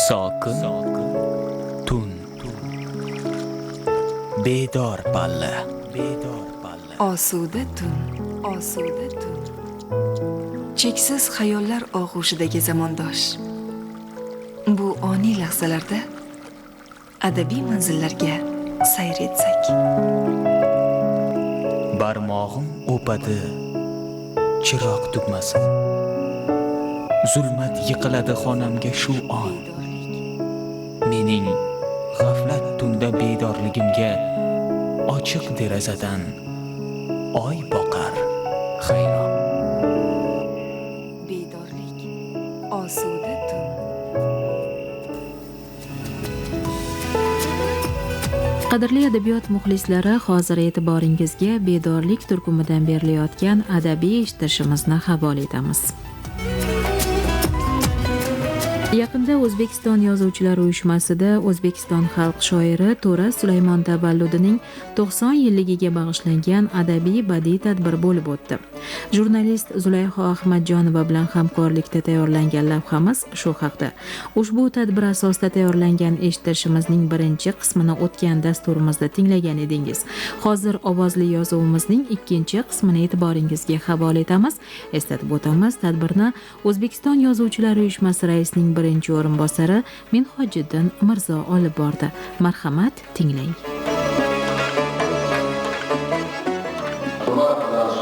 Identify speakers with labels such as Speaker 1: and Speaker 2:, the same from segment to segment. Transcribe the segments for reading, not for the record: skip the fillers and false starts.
Speaker 1: Sokin tun, bedor palla,
Speaker 2: osuda tun, cheksiz xayollar og'ushidagi zamondosh. Bu oniy lahzalarda adabiy manzillarga sayr etsak.
Speaker 1: barmog'im o'padi chiroq tugmasin. Zulmat yiqiladi xonamga shu on. Mening g'aflat tunda bedorligimga ochiq derazadan oy boqar hayron.
Speaker 2: Bedorlik, osuda tun.
Speaker 3: Qadrli adabiyot muxlislari, hozir e'tiboringizga bedorlik turkumidan berilayotgan adabiy eshittirishimizni havola etamiz. Yaqinda O'zbekiston Yozuvchilar uyushmasida O'zbekiston xalq shoiri To'ra Sulaymon tavalludining 90 yilligiga bag'ishlangan adabiy badiiy tadbir bo'lib o'tdi. Jurnalist Zulayho Ahmadjonova bilan hamkorlikda tayyorlangan lavhamiz shu haqda. Ushbu tadbir asosida tayyorlangan eshittirishimizning birinchi qismini o'tgan dasturimizda tinglagan edingiz. Hozir ovozli yozuvimizning ikkinchi qismini e'tiboringizga havola etamiz. Eslatib o'tamiz, tadbirni O'zbekiston Yozuvchilar uyushmasi raisining birinchi o'rinbosari Minhojiddin Mirzo olib bordi. Marhamat, tinglang.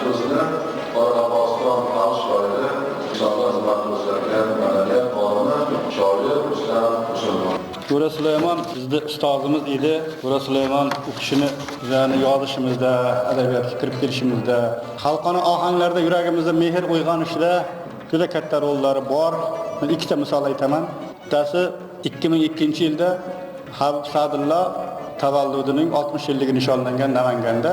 Speaker 4: So'zni Qoraqalpog'iston xalq shoiri, insonlar xizmat ko'rsatgan madaniyat xodimi, shoir Rustam Musulmon.
Speaker 5: To'ra Sulaymon bizning ustozimiz edi. To'ra Sulaymon u kishini bizning yozishimizda, adabiyotga kirib kelishimizda, xalqona ohanglarda yuragimizda mehr uyg'onishida juda katta rollari bor. Men ikkita misol aytaman. Bittasi 2002-yilda Habib Sa'dullo tavalludining 60 yilligi nishonlangan Namanganda.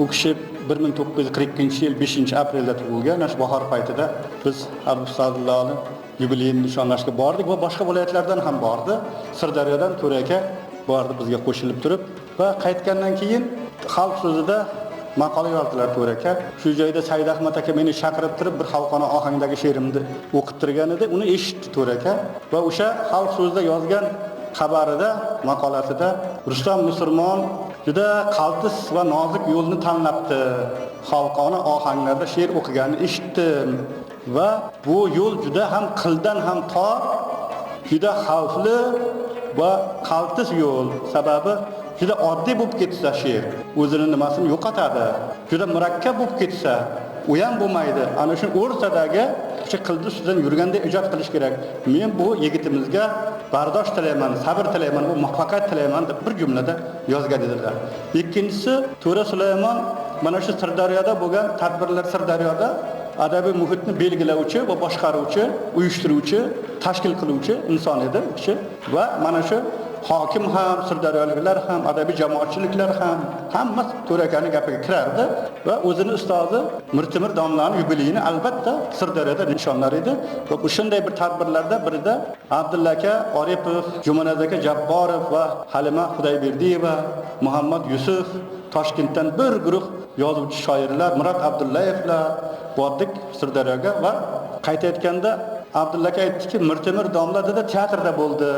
Speaker 5: U kishi 1942-yil 5-aprelda tug'ilgan. Shu bahor paytida biz Habib Sa'dullohning yubileyini nishonlashga bordik va boshqa viloyatlardan ham bordi. Sirdaryodan To'ra aka bordi bizga qo'shilib turib va qaytgandan keyin xalq so'zida maqola yozdilar To'ra aka. Shu joyda Said Ahmad aka meni chaqirib turib bir xalqona ohangdagi she'rimni o'qib turgan edi. Uni eshitdi To'ra aka va o'sha xalq so'zida yozgan xabarida, maqolasida Rustam Musulmon juda qaltis va nozik yo'lni tanlabdi. Xalqona ohanglarda she'r o'qiganini eshitdim va bu yo'l juda ham qildan ham tor, juda xavfli va qaltis yo'l. Sababi juda oddiy bo'lib ketsa she'r o'zini nimasini yo'qotadi. Juda murakkab bo'lib ketsa, u ham bo'lmaydi. Ana shu o'rtadagi o'sha qildi ustidan yurganda ijod qilish kerak. Men bu yigitimizga bardosh tilayman, sabr tilayman, u muvaffaqiyat tilayman deb bir jumlada yozgan edilar. Ikkinchisi, To'ra Sulaymon mana shu Sirdaryoda bo'lgan tadbirlar, Sirdaryoda adabiy muhitni belgilovchi va boshqaruvchi, uyushtiruvchi, tashkil qiluvchi inson edi u kishi va mana shu hokim ham, sirdaryoliklar ham, adabiy jamoatchiliklar ham hammasi To'ra akaning gapiga kirardi va o'zini ustozi Mirtimir domlaning yubileyini albatta Sirdaryoda nishonlar edi. Va shunday bir tadbirlarda birida Abdulla aka Oripov, Jumanaz aka Jabborov va Halima Xudoyberdiyeva, Muhammad Yusuf, Toshkentdan bir guruh yozuvchi shoirlar, Murod Abdullayevlar bordik Sirdaryoga va qaytayotganda Abdulla aka aytdiki, Mirtimir domla dedi teatrda bo'ldi.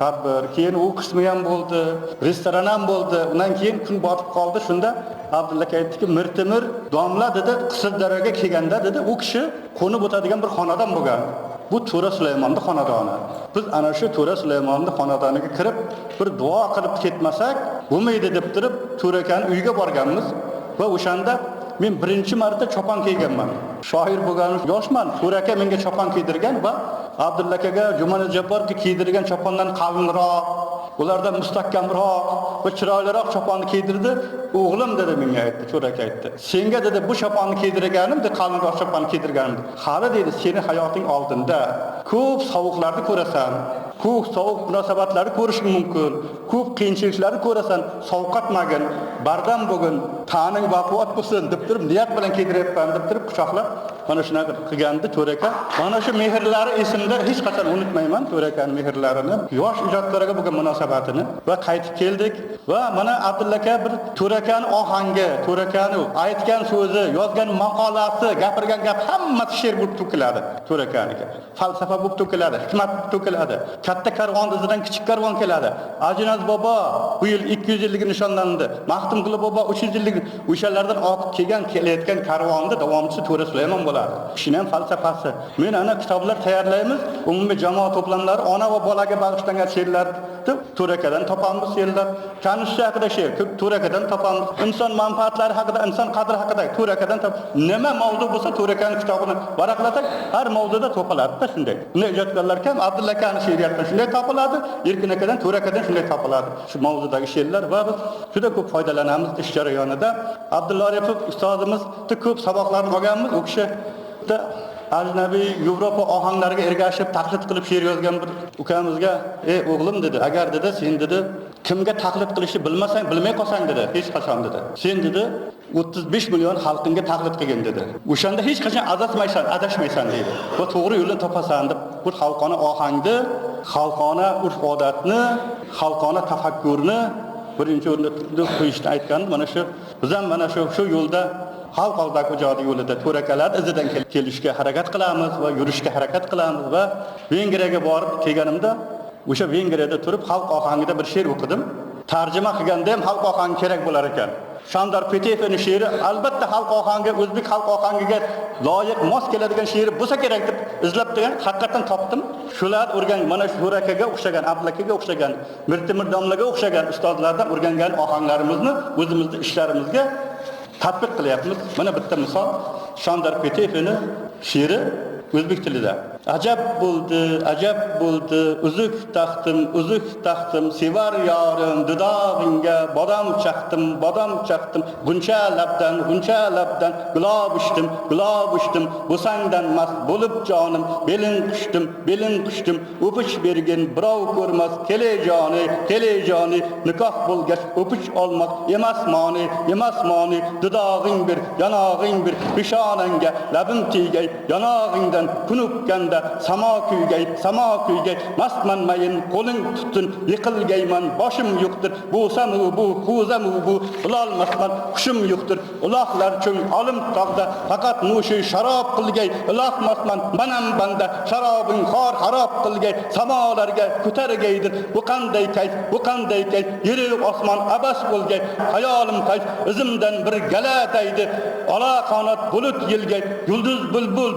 Speaker 5: Tadbir, keyin u qismi ham bo'ldi, restoran ham bo'ldi. Undan keyin kun botib qoldi. Shunda Abdulla aka aytdiki, Mirtimir domla dedi Sirdaryoga kelganda dedi u kishi qo'nib o'tadigan bir xonadon bo'lgan. Bu To'ra Sulaymonning xonadoni. Biz ana shu To'ra Sulaymonning xonadoniga kirib bir duo qilib ketmasak bo'lmaydi deb turib To'ra akaning uyiga borganmiz va o'shanda men birinchi marta chopon kiyganman. Shoir bo'lganim yoshman. To'ra aka menga chopon kiydirgan va Abdulla akaga Jumanaz Jabborovga kiydirgan chopondan qalinroq, ulardan mustahkamroq va chiroyliroq choponni kiydirdi. O'g'lim dedi menga aytdi, To'ra aka aytdi. Senga dedi bu choponni kiydirganim, de qalinroq choponni kiydirganim. Hali dedi seni hayoting oldinda ko'p sovuqlarni ko'rasan. Ko'p sovuq munosabatlarni ko'rish mumkin. Ko'p qiyinchiliklarni ko'rasan. Sovqatmagin, bardam bo'lgin, qaning baquvvat bo'lsin deb turib niyat bilan keltiryapman deb turib quchoqlab mana shunaqa qilgandi To'ra aka. Mana shu mehrlari esimda hech qachon unutmayman To'ra akaning mehrlarini, yosh ijodkorlarga bo'lgan munosabatini va qaytib keldik va mana Abdulla aka bir To'ra akaning ohangi, To'ra akaning aytgan so'zi, yozgan maqolasi, gapirgan gap hammasi she'r bo'lib to'kiladi To'ra akaniki. Falsafa bo'lib to'kiladi, hikmat bo'lib to'kiladi. Katta karvon izidan kichik karvon keladi. Ajinaz bobo bu yil 200 yilligi nishonlandi. Mahtumquli bobo 300 yillik o'shalardan oqib kelayotgan karvonni davomchisi To'ra Sulaymon bo'ladi. Shuni ham falsafasi. Men ana kitoblar tayyorlaymiz. Umumiy jamoat to'plamlari ona va bolaga bag'ishlangan she'rlarni To'ra akadan topamiz she'rlar. Tanish haqida she'r To'ra akadan topamiz. Inson manfaatlari haqida, inson qadri haqida To'ra akadan nima mavzu bo'lsa To'ra akaning kitobini varaqlasak, har mavzuda topiladi-da shunday. Uni ijodkorlar ham Abdulla akaning she'riyatidan shunday topiladi, Erkin akadan, To'ra akadan shunday topiladi. Shu mavzudagi she'rlar va biz juda ko'p foydalanamiz ish jarayonida. Abdulla Aripov ustozimizning ko'p saboqlarini olganmiz. U kishi ajnabiy Yevropa ohanglariga ergashib taqlid qilib she'r yozgan bir ukamizga, "Ey o'g'lim" dedi, "agar dedi sen dedi kimga taqlid qilishni bilmasang, bilmay qolsang dedi, hech qachon dedi. Sen dedi 35 million xalqingga taqlid qilgin dedi. O'shanda hech qachon adashmaysan deydi. Va to'g'ri yo'lni topasan deb bu xalqona ohangni, xalqona urf-odatni, xalqona tafakkurni birinchi o'rinda qo'yishni aytgan. Mana shu biz ham mana shu yo'lda xalq oldidagi ijodiy yo'lida To'ra akalar izidan kelishga harakat qilamiz va yurishga harakat qilamiz va Vengriyaga borib kelganimda o'sha Vengriyada turib xalq ohangida bir she'r o'qidim. Tarjima qilganda ham xalq ohangi kerak bo'lar ekan. Shandor Petevning she'ri albatta xalq ohangi, o'zbek xalq ohangiga loyiq mos keladigan she'ri bo'lsa kerak deb izlab turgan, haqiqatan topdim. Shular o'rgan mana shu To'ra akaga o'xshagan, Abdulla akaga o'xshagan, Mirtemir domlaga o'xshagan ustozlardan o'rgangan ohanglarimizni o'zimizning ishlarimizga tatbiq qilyapmiz. Mana bitta misol Shandor Petevning she'ri o'zbek tilida. Ajab bo'ldi, uzuk taxtim, sevar yorim, dudog'ingga bodom chaqtim, guncha labdan, gulob uchdim, bo'sangdan mast bo'lib jonim, belin qushdim, o'pish bergin, birov ko'rmas, kelejoni, nikoh bo'lgach, o'pish olmoq emas moni, dudog'ing bir, yanog'ing bir, peshonangga labim tegay, yanog'ingdan kunukkanda samo kuygay, mastman mayin, qo'ling tuttin, yiqilgayman, boshim yo'qdir, bo'samu bu, qo'zamu bu, bilolmasman, hushim yo'qdir, uloqlar cho'ng, olim tog'da, faqat nushi sharob qilgay, uloqmasman, manam banda, sharobing xor harob qilgay, samolarga ko'targaydir, bu qanday kayf, yeri osmon abas bo'lgay, hayolim qayf, izimdan bir gala daydi, ola qanot bulut yilgay, yulduz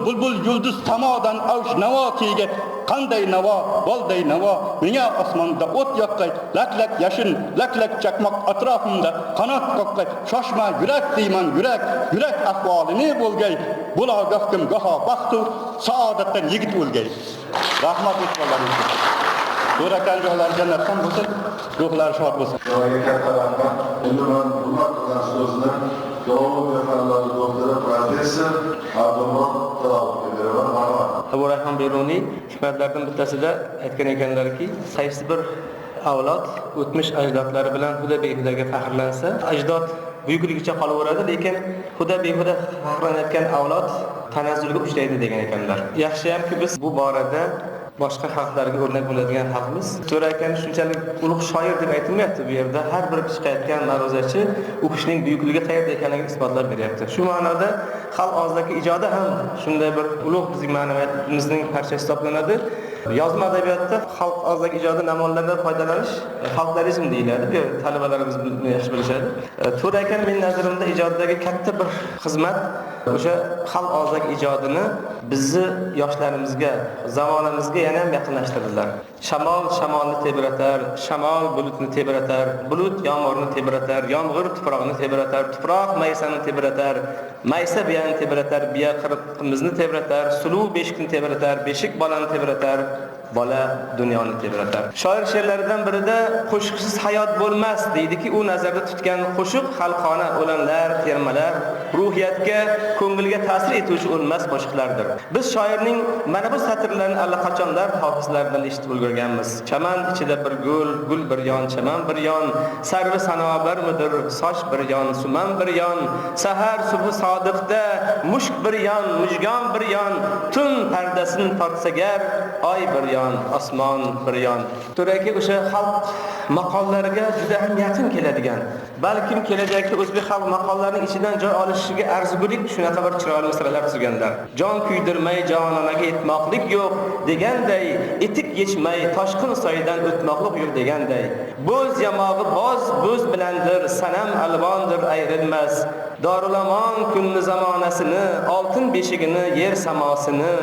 Speaker 5: bulbul yulduz samodan avsh navo kiyga, qanday navo, bolday navo, menga osmonda o't yoqqay, laklak yashin, laklak chaqmoq atrofimda qanot qoqqay, shoshma yurak deyman, yurak ahvolini bo'lgay, bulogoh kim goho baxtu, saodatdan yigit o'lgay. Rahmat etsinlar. To'ra akaning joylari jannatdan bo'lsin, ruhlari shod bo'lsin.
Speaker 4: Joyiga katta rahmat. Endi men hurmat qilgan so'zni Geologiya fanlari doktori professor Abdulloh Taloqovga beraman.
Speaker 6: Abu Rayhon Beruniy hikmatlardan bittasida aytgan ekanlarki, qaysi bir avlod o'tmish ajdodlari bilan huda behudaga faxrlansa, ajdod buyukligicha qolaveradi, lekin huda behuda faxrlanayotgan avlod tanazzulga uchraydi degan ekanlar. Yaxshiyamki biz bu borada boshqa xalqlarga o'rnak bo'ladigan xalqmiz. To'ra akani shunchalik ulug' shoir deb aytilmayapti bu yerda. Har bir chiqayotgan ma'ruzachi u kishining buyukligi qayerda ekanligini isbotlab beryapti. Shu ma'noda xalq og'zidagi ijodi ham shunday bir ulug' bizning ma'naviyatimizning parchasi hisoblanadi. Yozma adabiyotda xalq og'zidagi ijodi namunlardan foydalanish folklorizm deyiladi. Bu talabalarimiz buni yaxshi bilishadi. To'ra akani men nazarimda ijodidagi katta bir xizmat o'sha xalq og'zidagi ijodini bizni yoshlarimizga, zamonamizga yana ham yaqinlashtirdilar. Shamol shamolni tebratar, shamol bulutni tebratar, bulut yomg'irni tebratar, yomg'ir tuproqni tebratar, tuproq maysani tebratar, maysa biyani tebratar, biya qirqimizni tebratar, suluv beshikni tebratar, beshik bolani tebratar, bola dunyoni tebratar. Shoir she'rlaridan birida qo'shiqsiz hayot bo'lmas deydiki, u nazarda tutgan qo'shiq xalqona o'lanlar, termalar ruhiyatga, ko'ngilga ta'sir etuvchi o'lmas qo'shiqlardir. Biz shoirning mana bu satrlarini allaqachonlar hofizlardan eshitib ulgurganmiz. Chaman ichida bir gul bir yon, chaman bir yon, sarvi sanobarmidir, soch bir yon, suman bir yon, sahar subhi sodiqda mushk bir yon, mujgon bir yon, tun pardasini tortsagar, oy bir yon, osmon bir yon. To'raki o'sha xalq maqollariga juda ham yaqin keladigan, balkim kelajakda o'zbek xalq maqollarining ichidan joy olishiga arzigulik shunaqa bir chiroyli misralar tuzganlar. Jon kuydirmay jononaga yetmoqlik yo'q deganday, etik yechmay toshqin soydan o'tmoqlik yo'q deganday. Bo'z yamog'i bo'z bilandir, sanam alvondir ayrilmas. Dorulamon kunni zamonasini, oltin beshigini, yer samosini,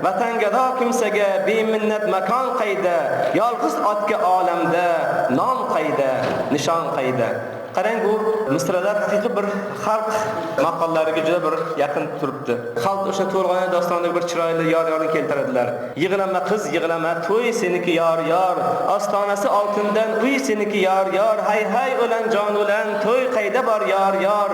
Speaker 6: vatangado kimsaga beminnat makon qayda, yolg'iz otga olamda non qayda, nishon qayda. Qarang, bu misralar haqiqiy bir xalq maqollariga juda bir yaqin turibdi. Xalq o'sha to'rg'ona dostoniga bir chiroyli yor-yorni keltiradilar. Yig'lama qiz, yig'lama, to'y seniki yor-yor, ostonasi oltindan uy seniki yor-yor, hay o'lan jon o'lan, to'y qayda bor yor-yor,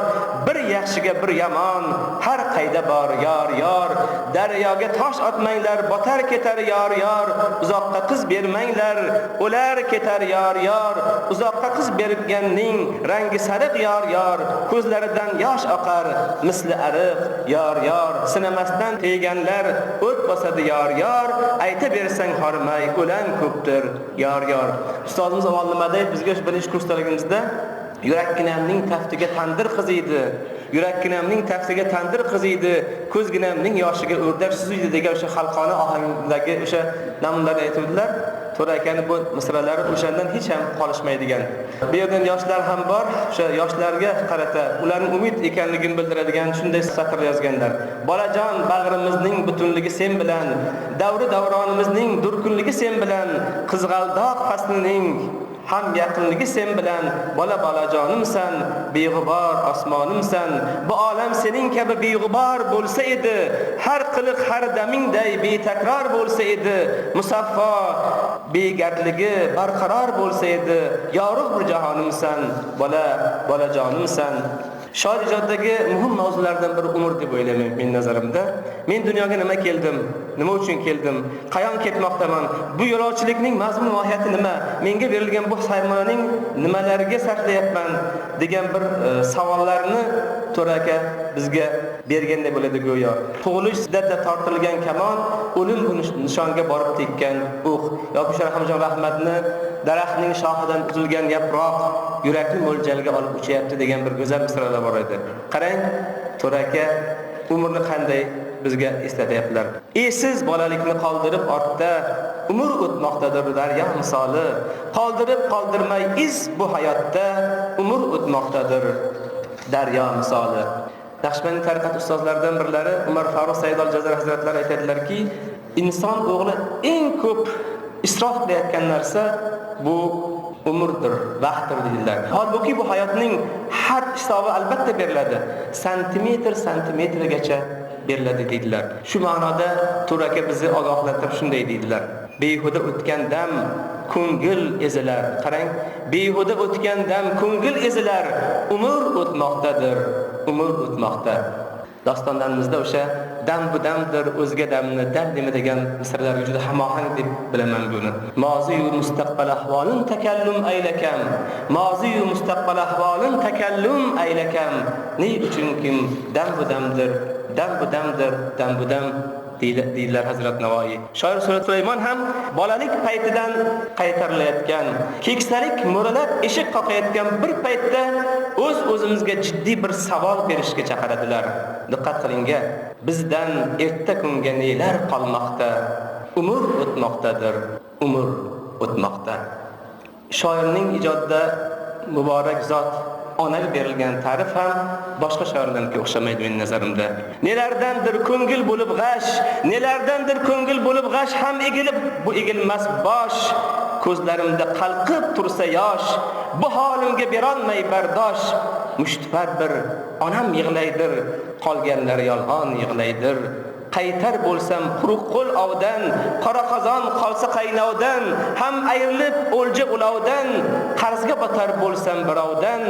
Speaker 6: bir yaxshiga bir yomon, har qayda bor yor-yor, daryoga tosh otmanglar, botar ketar yor-yor, uzoqqa qiz bermanglar, o'lar ketar yor-yor, uzoqqa qiz berganning rangi sariq yor-yor, ko'zlaridan yosh oqar misli ariq yor-yor, sinamasdan tegganlar o't bosadi yor-yor, ayta bersang hormay o'lan ko'pdir yor-yor. Ustozimiz avvalnimaday bizga birinchi kursdaligimizda yurakginamning taftiga tandir qiziydi, yurakginamning taftiga tandir qiziydi, ko'zginamning yoshiga o'rdak suziydi degan o'sha xalqona ohangdagi o'sha namunalarni aytuvdilar. To'ra akani bu misralari o'shandan hech ham qolishmaydigan. Bu yerdan yoshlar ham bor, o'sha yoshlarga qarata ularning umid ekanligini bildiradigan shunday satrlar yozganlar. Bolajon bag'rimizning butunligi sen bilan, davri davronimizning durkunligi sen bilan, qizg'aldoq faslining ham yaqinligi sen bilan, bolajonimsan, beg'ubor osmonimsan. Bu olam sening kabi beg'ubor bo'lsa edi, har qiliq har damingday betakror bo'lsa edi, musaffo begardligi barqaror bo'lsa edi, yorug' bir jahonimsan, bolajonimsan. Shoir ijodidagi muhim mavzulardan biri umr deb o'ylayman men nazarimda. Men dunyoga nima keldim? Nima uchun keldim? Qayon ketmoqdaman? Bu yo'lovchilikning mazmun mohiyati nima? Menga berilgan bu saymoning nimalarga sarflayapman degan bir savollarni To'ra aka bizga berganda bo'ladi go'yo. Tug'ilish shiddatda tortilgan kamon, o'lim nishonga borib tekkan o'q. Yoki Sharhamjon Rahmatni daraxtning shoxidan uzilgan yaproq yurakni mo'ljalga olib uchayapti degan bir go'zal misralar bor edi. Qarang, To'ra aka umrni qanday bizga eslatyaptilar. Esiz bolalikni qoldirib ortda, umr o'tmoqdadir daryo misoli. Qoldirib qoldirmay iz bu hayotda, umr o'tmoqdadir daryo misoli. Naqshbandi tariqat ustozlaridan birlari Umar Faruq Said al-Jazari hazratlari aytadilarki, inson o'g'li eng ko'p isrof qilayotgan narsa bu umrdir, vaqtdir dedilar. Holbuki bu hayotning har hisobi albatta beriladi. Santimetrgacha beriladi dedilar. Shu ma'noda To'ra aka bizni ogohlantirib shunday dedilar. Behuda o'tgan dam ko'ngil ezilar. Qarang, behuda o'tgan dam ko'ngil ezilar. Umr o'tmoqdadir, umr o'tmoqda. Dostonlarimizda o'sha dam bu damdir, o'zga damni dam dema degan misralarga juda hamohang deb bilaman buni. Moziyu mustaqbal ahvolin takallum aylakam, moziyu mustaqbal ahvolin takallum aylakam. Ne uchun kim dam bu damdir, dam bu damdir, dam bu dam deydilar Hazrat Navoiy. Shoir Sulaymon ham bolalik paytidan qaytarilayotgan, keksalik mo'ralab eshik qoqayotgan bir paytda o'z-o'zimizga jiddiy bir savol berishga chaqiradilar. Diqqat qilinga, bizdan erta kunga nelar qolmoqda? Umr o'tmoqdadir, umr o'tmoqda. Shoirning ijodida muborak zot onaga berilgan ta'rif ham boshqa shoirlarga o'xshamaydi men nazarimda. Nelardandir ko'ngil bo'lib g'ash, nelardandir ko'ngil bo'lib g'ash ham egilib, bu egilmas bosh. Ko'zlarimda qalqib tursa yosh, bu holimga berolmay bardosh. Mushtipar bir onam yig'laydir, qolganlar yolg'on yig'laydir. Qaytar bo'lsam quruq qo'l ovdan, qora qozon qolsa qaynovdan, ham ayrilib o'lja ulovdan, qarzga botar bo'lsam birovdan,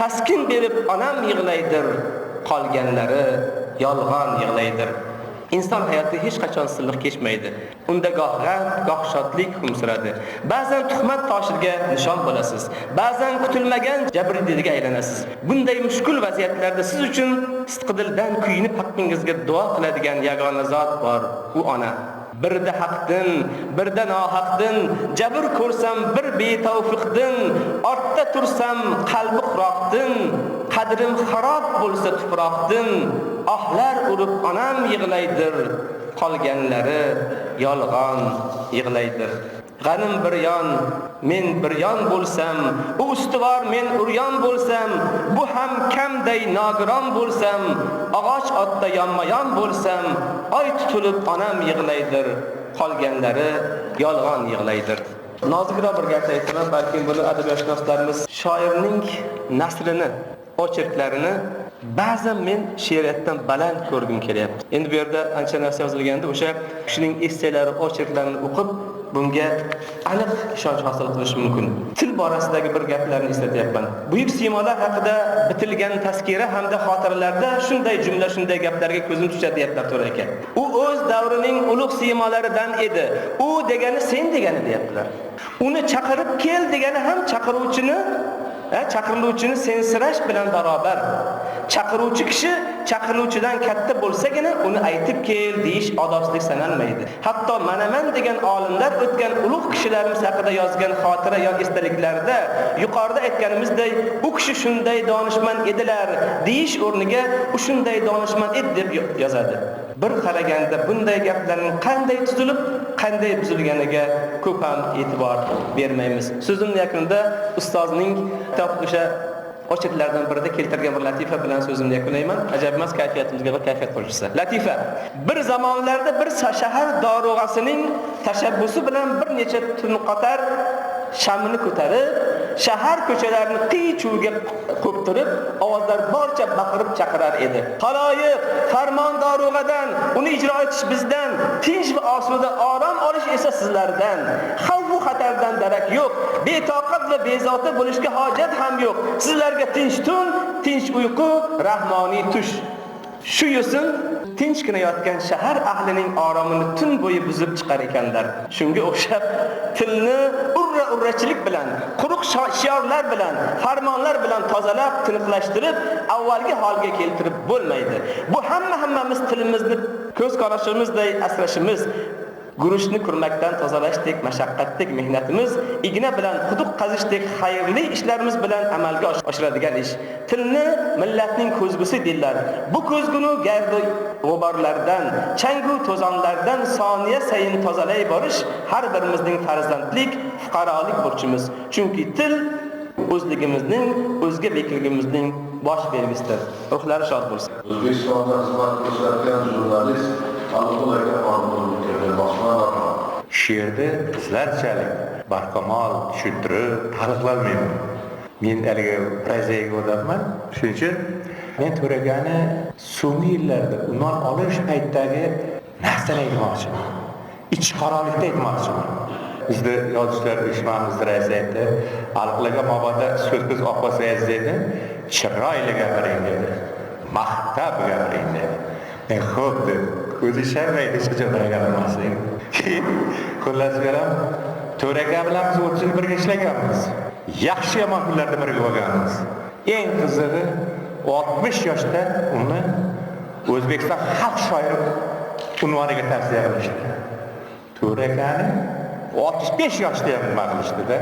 Speaker 6: taskin berib onam yig'laydir. qolganlari yolg'on yig'laydir. İnson hayoti hech qachon silliq kechmaydi. Unda goh g'am, goh shodlik hukm suradi. Ba'zan tuhmat toshiga nishon bo'lasiz. Ba'zan kutilmagan jabrdiydiga aylanasiz. Bunday mushkul vaziyatlarda siz uchun sidqidildan kuyinib haqqingizga duo qiladigan yagona zot bor, u ona. Birda haqdin, birda nohaqdin, jabr ko'rsam bir betavfiqdin, ortda tursam qalbi xuroqdin, qadrim xarob bo'lsa tuproqdin, ohlar urib onam yig'laydir, qolganlari yolg'on yig'laydir. G'anim bir yon, men bir yon bo'lsam, u ustivor men uryon bo'lsam, bu ham kamday nogiron bo'lsam, og'och otda yonma-yon bo'lsam, oy tutilib onam yig'laydir, qolganlari yolg'on yig'laydir. Nozikroq bir gap aytaman, balki buni adabiyotshnoslarimiz shoirning nasrini, ocherklarini ba'zan men she'riyatdan baland ko'rgim kelyapti. Endi bu yerda ancha narsa yozilganda o'sha kishining esselari, ocherklarini o'qib bunga aniq ishonch hosil qilish mumkin. Til borasidagi bir gaplarni eslatyapman. Buyuk siymolar haqida bitilgan tazkira hamda xotiralarda shunday jumla, shunday gaplarga ko'zim tushadi deyaplar To'ra aka. U o'z davrining ulug' siymalaridan edi. U degani sen degani deyaptilar. Uni chaqirib kel degani ham chaqiriluvchini sensirash bilan barobar. Chaqiruvchi kishi chaqiruvchidan katta bo'lsagina uni aytib kel deyish odobsizlik sanalmaydi. Hatto Manaman degan olimlar o'tgan ulug' kishilarimiz haqida yozgan xotira yoki esdaliklarda yuqorida aytganimizdek, u kishi shunday donishmand edilar deyish o'rniga u shunday donishmand edi deb yozadi. Bir qaraganda bunday gaplarning qanday tuzilib, qanday buzilganiga ko'p ham e'tibor bermaymiz. So'zimning yakunida ustozning o'sha ochiqlardan birida keltirgan bir latifa bilan so'zimni yakunlayman. Ajab emas, kayfiyatimizga bir kayfiyat qo'shilsa. Latifa. Bir zamonlarda bir shahar dorug'asining tashabbusi bilan bir necha tun qatar shamini ko'tarib, shahar ko'chalarini qiy-chuvga qo'ptirib, ovozlar borcha baqirib chaqirar edi. Xaloyiq, farmon dorug'adan, uni ijro etish bizdan, tinch va osuda orom olish esa sizlardan. Xavf va xatardan darak yo'q, betoqat va bezovta bo'lishga hojat ham yo'q. Sizlarga tinch tun, tinch uyqu, rahmoniy tush. Shu yo'sin tinchgina yotgan shahar ahlining oromini tun bo'yi buzib chiqar ekanlar. Shunga o'xshab tilni urrachilik bilan, quruq shiorlar bilan, farmonlar bilan tozalab, tiniqlashtirib, avvalgi holga keltirib bo'lmaydi. Bu hammamiz tilimizni ko'z qarashimizday asrashimiz, guruchni kurmakdan tozalashdek mashaqqatlik mehnatimiz, igna bilan quduq qazishdek xayrli ishlarimiz bilan amalga oshiradigan ish. Tilni millatning ko'zgusi deydilar. Bu ko'zguni gardi g'uborlardan, changu to'zonlardan soniya sayin tozalay borish har birimizning farzandlik, fuqarolik burchimiz. Chunki til o'zligimizning, o'zga bekligimizning bosh belgisidir. Ruhlari shod bo'lsin.
Speaker 4: O'zbekistonda xizmat ko'rsatgan jurnalist Alloh
Speaker 7: she'rni sizlarchalik barkamol tushuntirib ta'liqlolmayman. Men haligi prozaga odamman. Shuning uchun men To'ragani so'nggi yillarda undan olish paytidagi narsani aytmoqchiman. Ichqorolikda aytmoqchiman. Bizda yozuvchilar uyushmamiz raisi aytdi, xalqlarga mabodo so'z o'qisa dedi, chiroyli gapiring dedi. Maqtab gapiring dedi. Xo'p deb o'zi sharmaydi hech qachon gapirmaslik. Xullas qaram, To'raga bilan biz 30 yil birga ishlaganmiz. Yaxshi yomon kunlarda birga bo'lganmiz. Eng qizig'i 60 yoshda uni O'zbekiston xalq shoiri unvoniga tavsiya qilishdi. To'ragani 65 yoshda ham nima qilishdi-da,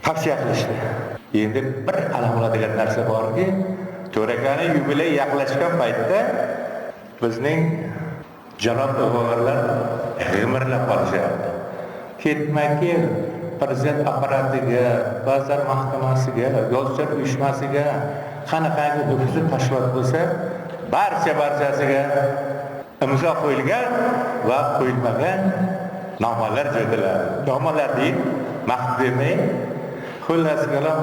Speaker 7: tavsiya qilishdi. Endi bir alamoladigan narsa borki, To'ragani yubiley yaqinlashgan paytda bizning janob o'g'illar g'imirlab qolishyapti. Ketma-ket prezident apparatiga, vazir mahkamasiga, yozuvchilar uyushmasiga qanaqangi hujjat tashkilot bo'lsa, barchasiga imzo qo'yilgan va qo'yilmagan nomalar jo'dilar. Nomalar deyib, maqtib demay, xullas qalam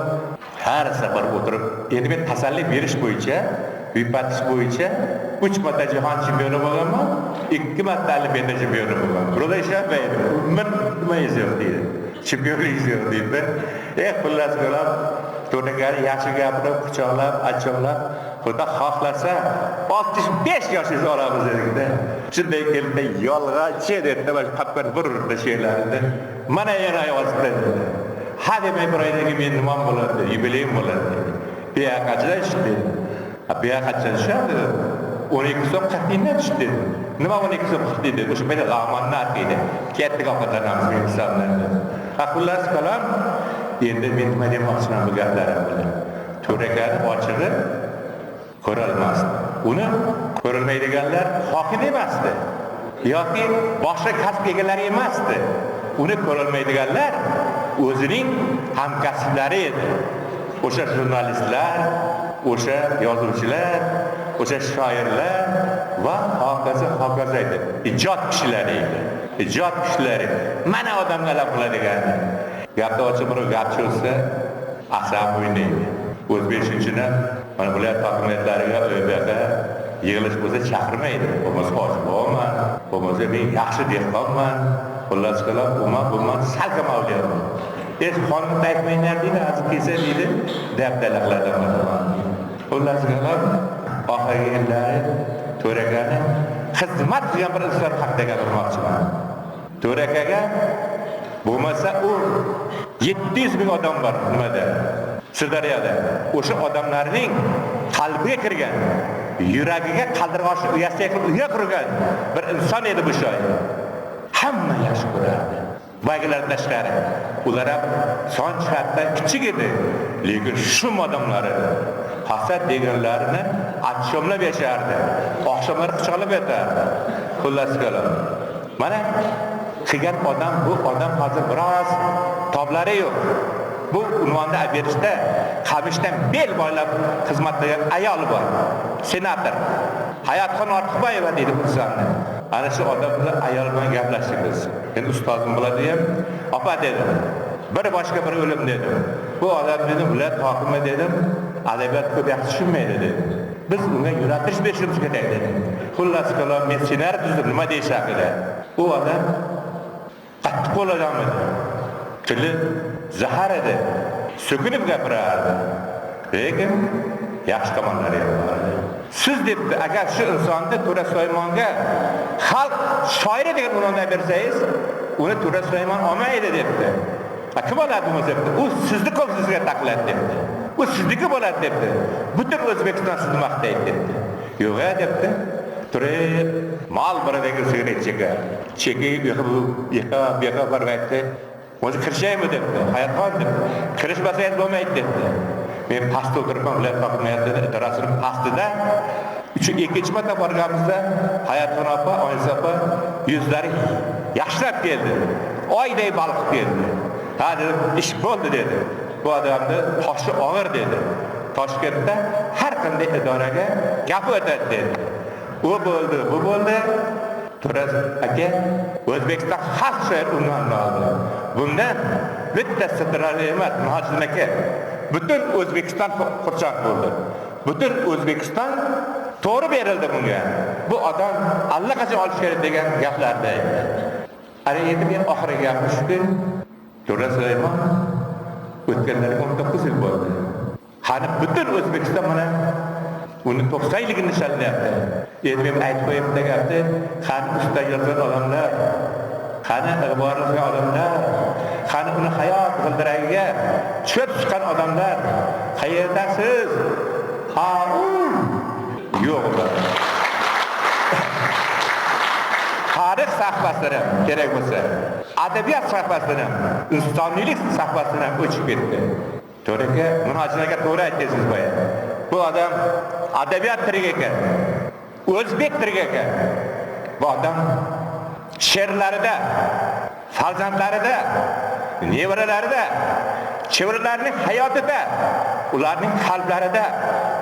Speaker 7: har safar o'tirib, endi men tasalli berish bo'yicha, yupatish bo'yicha 3 marta jahon chempioni bo'lganman, 2 marta Olimpiada chempioni bo'lganman. Biroda ishlayapmaydi. Nima yo'q deydi. Chempionlik yo'q deydi. Xullas qalam To'ragani yaxshi gapirib, quchoqlab, achchiqlab, xudo xohlasa 65 yoshingizni olamiz dedik-da. Shunday keldi, yolg'onchi dedi, mana qapqar burdi she'rlarida. Mana yana yozibdi dedi. Ha demay bir oydan keyin nima bo'ladi? Yubileyim bo'ladi. Buyaqachilar ishdi. Buyaqachilar ishdi. 12 so'm qatiydan tushdi. Nima 12 so'm qatiydan dedi? O'sha meni g'amanni arqiydi. Katta ovqatlanamiz men hisoblanadi. Xullas kalom endi men nima demoqchiman bu gaplarim bilan. To'ragani ochig'i ko'rolmasdi. Uni ko'rilmaydiganlar hokim emasdi. Yoki boshqa kasb egalari emasdi. Uni ko'rolmaydiganlar o'zining hamkasblari edi. O'sha jurnalistlar, o'sha yozuvchilar, o'sha shoirlar va hokazo edi. Ijod kishilari edi. Ijod kishilari mana odamga laf qiladigan. Gapni ochib bir gap cho'zsa, asab o'ynaydi. O'zbekistonchini mana bular hokimiyatlariga o'ybaga yig'ilish bo'lsa chaqirmaydi. Bo'lmasa hojibman, bo'lmasa men yaxshi dehqonman. Xullas kalom, umuman salkam avliyoman. Xonim aytmaylar deydi, aziz kelsa deydi, dabdalaqlardan o'taman. Xullas kalom, oxirgi yillari To'ragani xizmat qilgan bir inson haqida gapirmoqchiman. To'ragaga bo'lmasa u 700 ming odam bor nimada? Sirdaryoda. O'sha odamlarning qalbiga kirgan, yuragiga qaldirg'och uyasiga kirib uya qurgan bir inson edi bu shoir. Hamma yaxshi ko'rardi. Baygilar tashqari. Ular ham son jihatdan kichik edi. Lekin shu odamlari hasad deganlarini achchomlab yashardi. Oqshomlar quchoqlab yotardi. Xullas kalom. Mana qilgan odam bu odam hozir biroz toblari yo'q. Bu unvonda berishda Qamishdan bel boylab xizmat qilgan ayol bor. Senator Hayotxon Ortiqboyeva deydi bu insonni. Ana shu odam bilan ayol bilan gaplashdik. Men ustozim bo'ladi ham, opa dedim. Bir boshqa bir o'lim dedim. Bu odam dedim, viloyat hokimi dedim, adabiyot ko'p yaxshi tushunmaydi dedim. Biz unga yuratish berishimiz kerak dedim. Xullas kalom, men ssenariy tuzdim, nima deyish haqida. Bu odam qattiq qo'l odam edi. Tili zahar edi. So'kinib gapirardi. Lekin yaxshi tomonlari ham bor edi. Siz debdi, agar shu insonni To'ra Sulaymonga xalq shoiri degan unvondan bersangiz, uni To'ra Sulaymon olmaydi debdi. Kim oladi bu debdi? U sizni qo'l sizga taqlid debdi. U sizniki bo'ladi debdi. Butun O'zbekiston sizni maqtaydi debdi. Yo'q debdi. Turib mal biradagi sigaret cheki yo'q barvaqtda o'zi kirishaymi debdi. Hayotxon debdi. Kirishmasangiz bo'lmaydi debdi. Men pastda o'tiribman, ular hokimiyatida idarasining pastida. Ikkinchi marta borganimizda Hayotxon opa, Oyisa opa yuzlari yaxshilab keldi. Oyday balqib keldi. Ha dedim, ish bo'ldi dedi. Bu odamni toshi og'ir dedi. Toshkentda har qanday idoraga gapi o'tadi dedi. U bo'ldi, bu bo'ldi. To'ras aka O'zbekiston xalq shoir unvonini oldi. Bundan bitta sitrali emas, Muhojir aka. Butun O'zbekiston xursand bo'ldi. Butun O'zbekiston to'g'ri berildi bunga. Bu odam allaqachon olish kerak degan gaplarni aytdi. Ana endi men oxirgi gapim shuki, To'ra Sulaymon o'tganlariga 19 yil bo'ldi. Qani butun O'zbekiston mana uni 90-yilligini nishonlayapti. Endi men aytib qo'yibdi gapni, qani usta yozgan odamlar, qani ig'vorlagan odamlar, qani uni hayot g'ildiragiga tushib chiqqan odamlar, qayerdasiz? Ha, yo'q ular. Tarix sahifasidan kerak bo'lsa, adabiyot sahifasidan, insoniylik sahifasidan o'chib ketdi. To'raga, Muhojirga to'g'ri aytdingiz boya. Bu odam adabiyot tirik ekan, o'zbek tirik ekan. Bu odam she'rlarida, farzandlarida, nevaralarida, chevralarning hayotida, ularning qalblarida,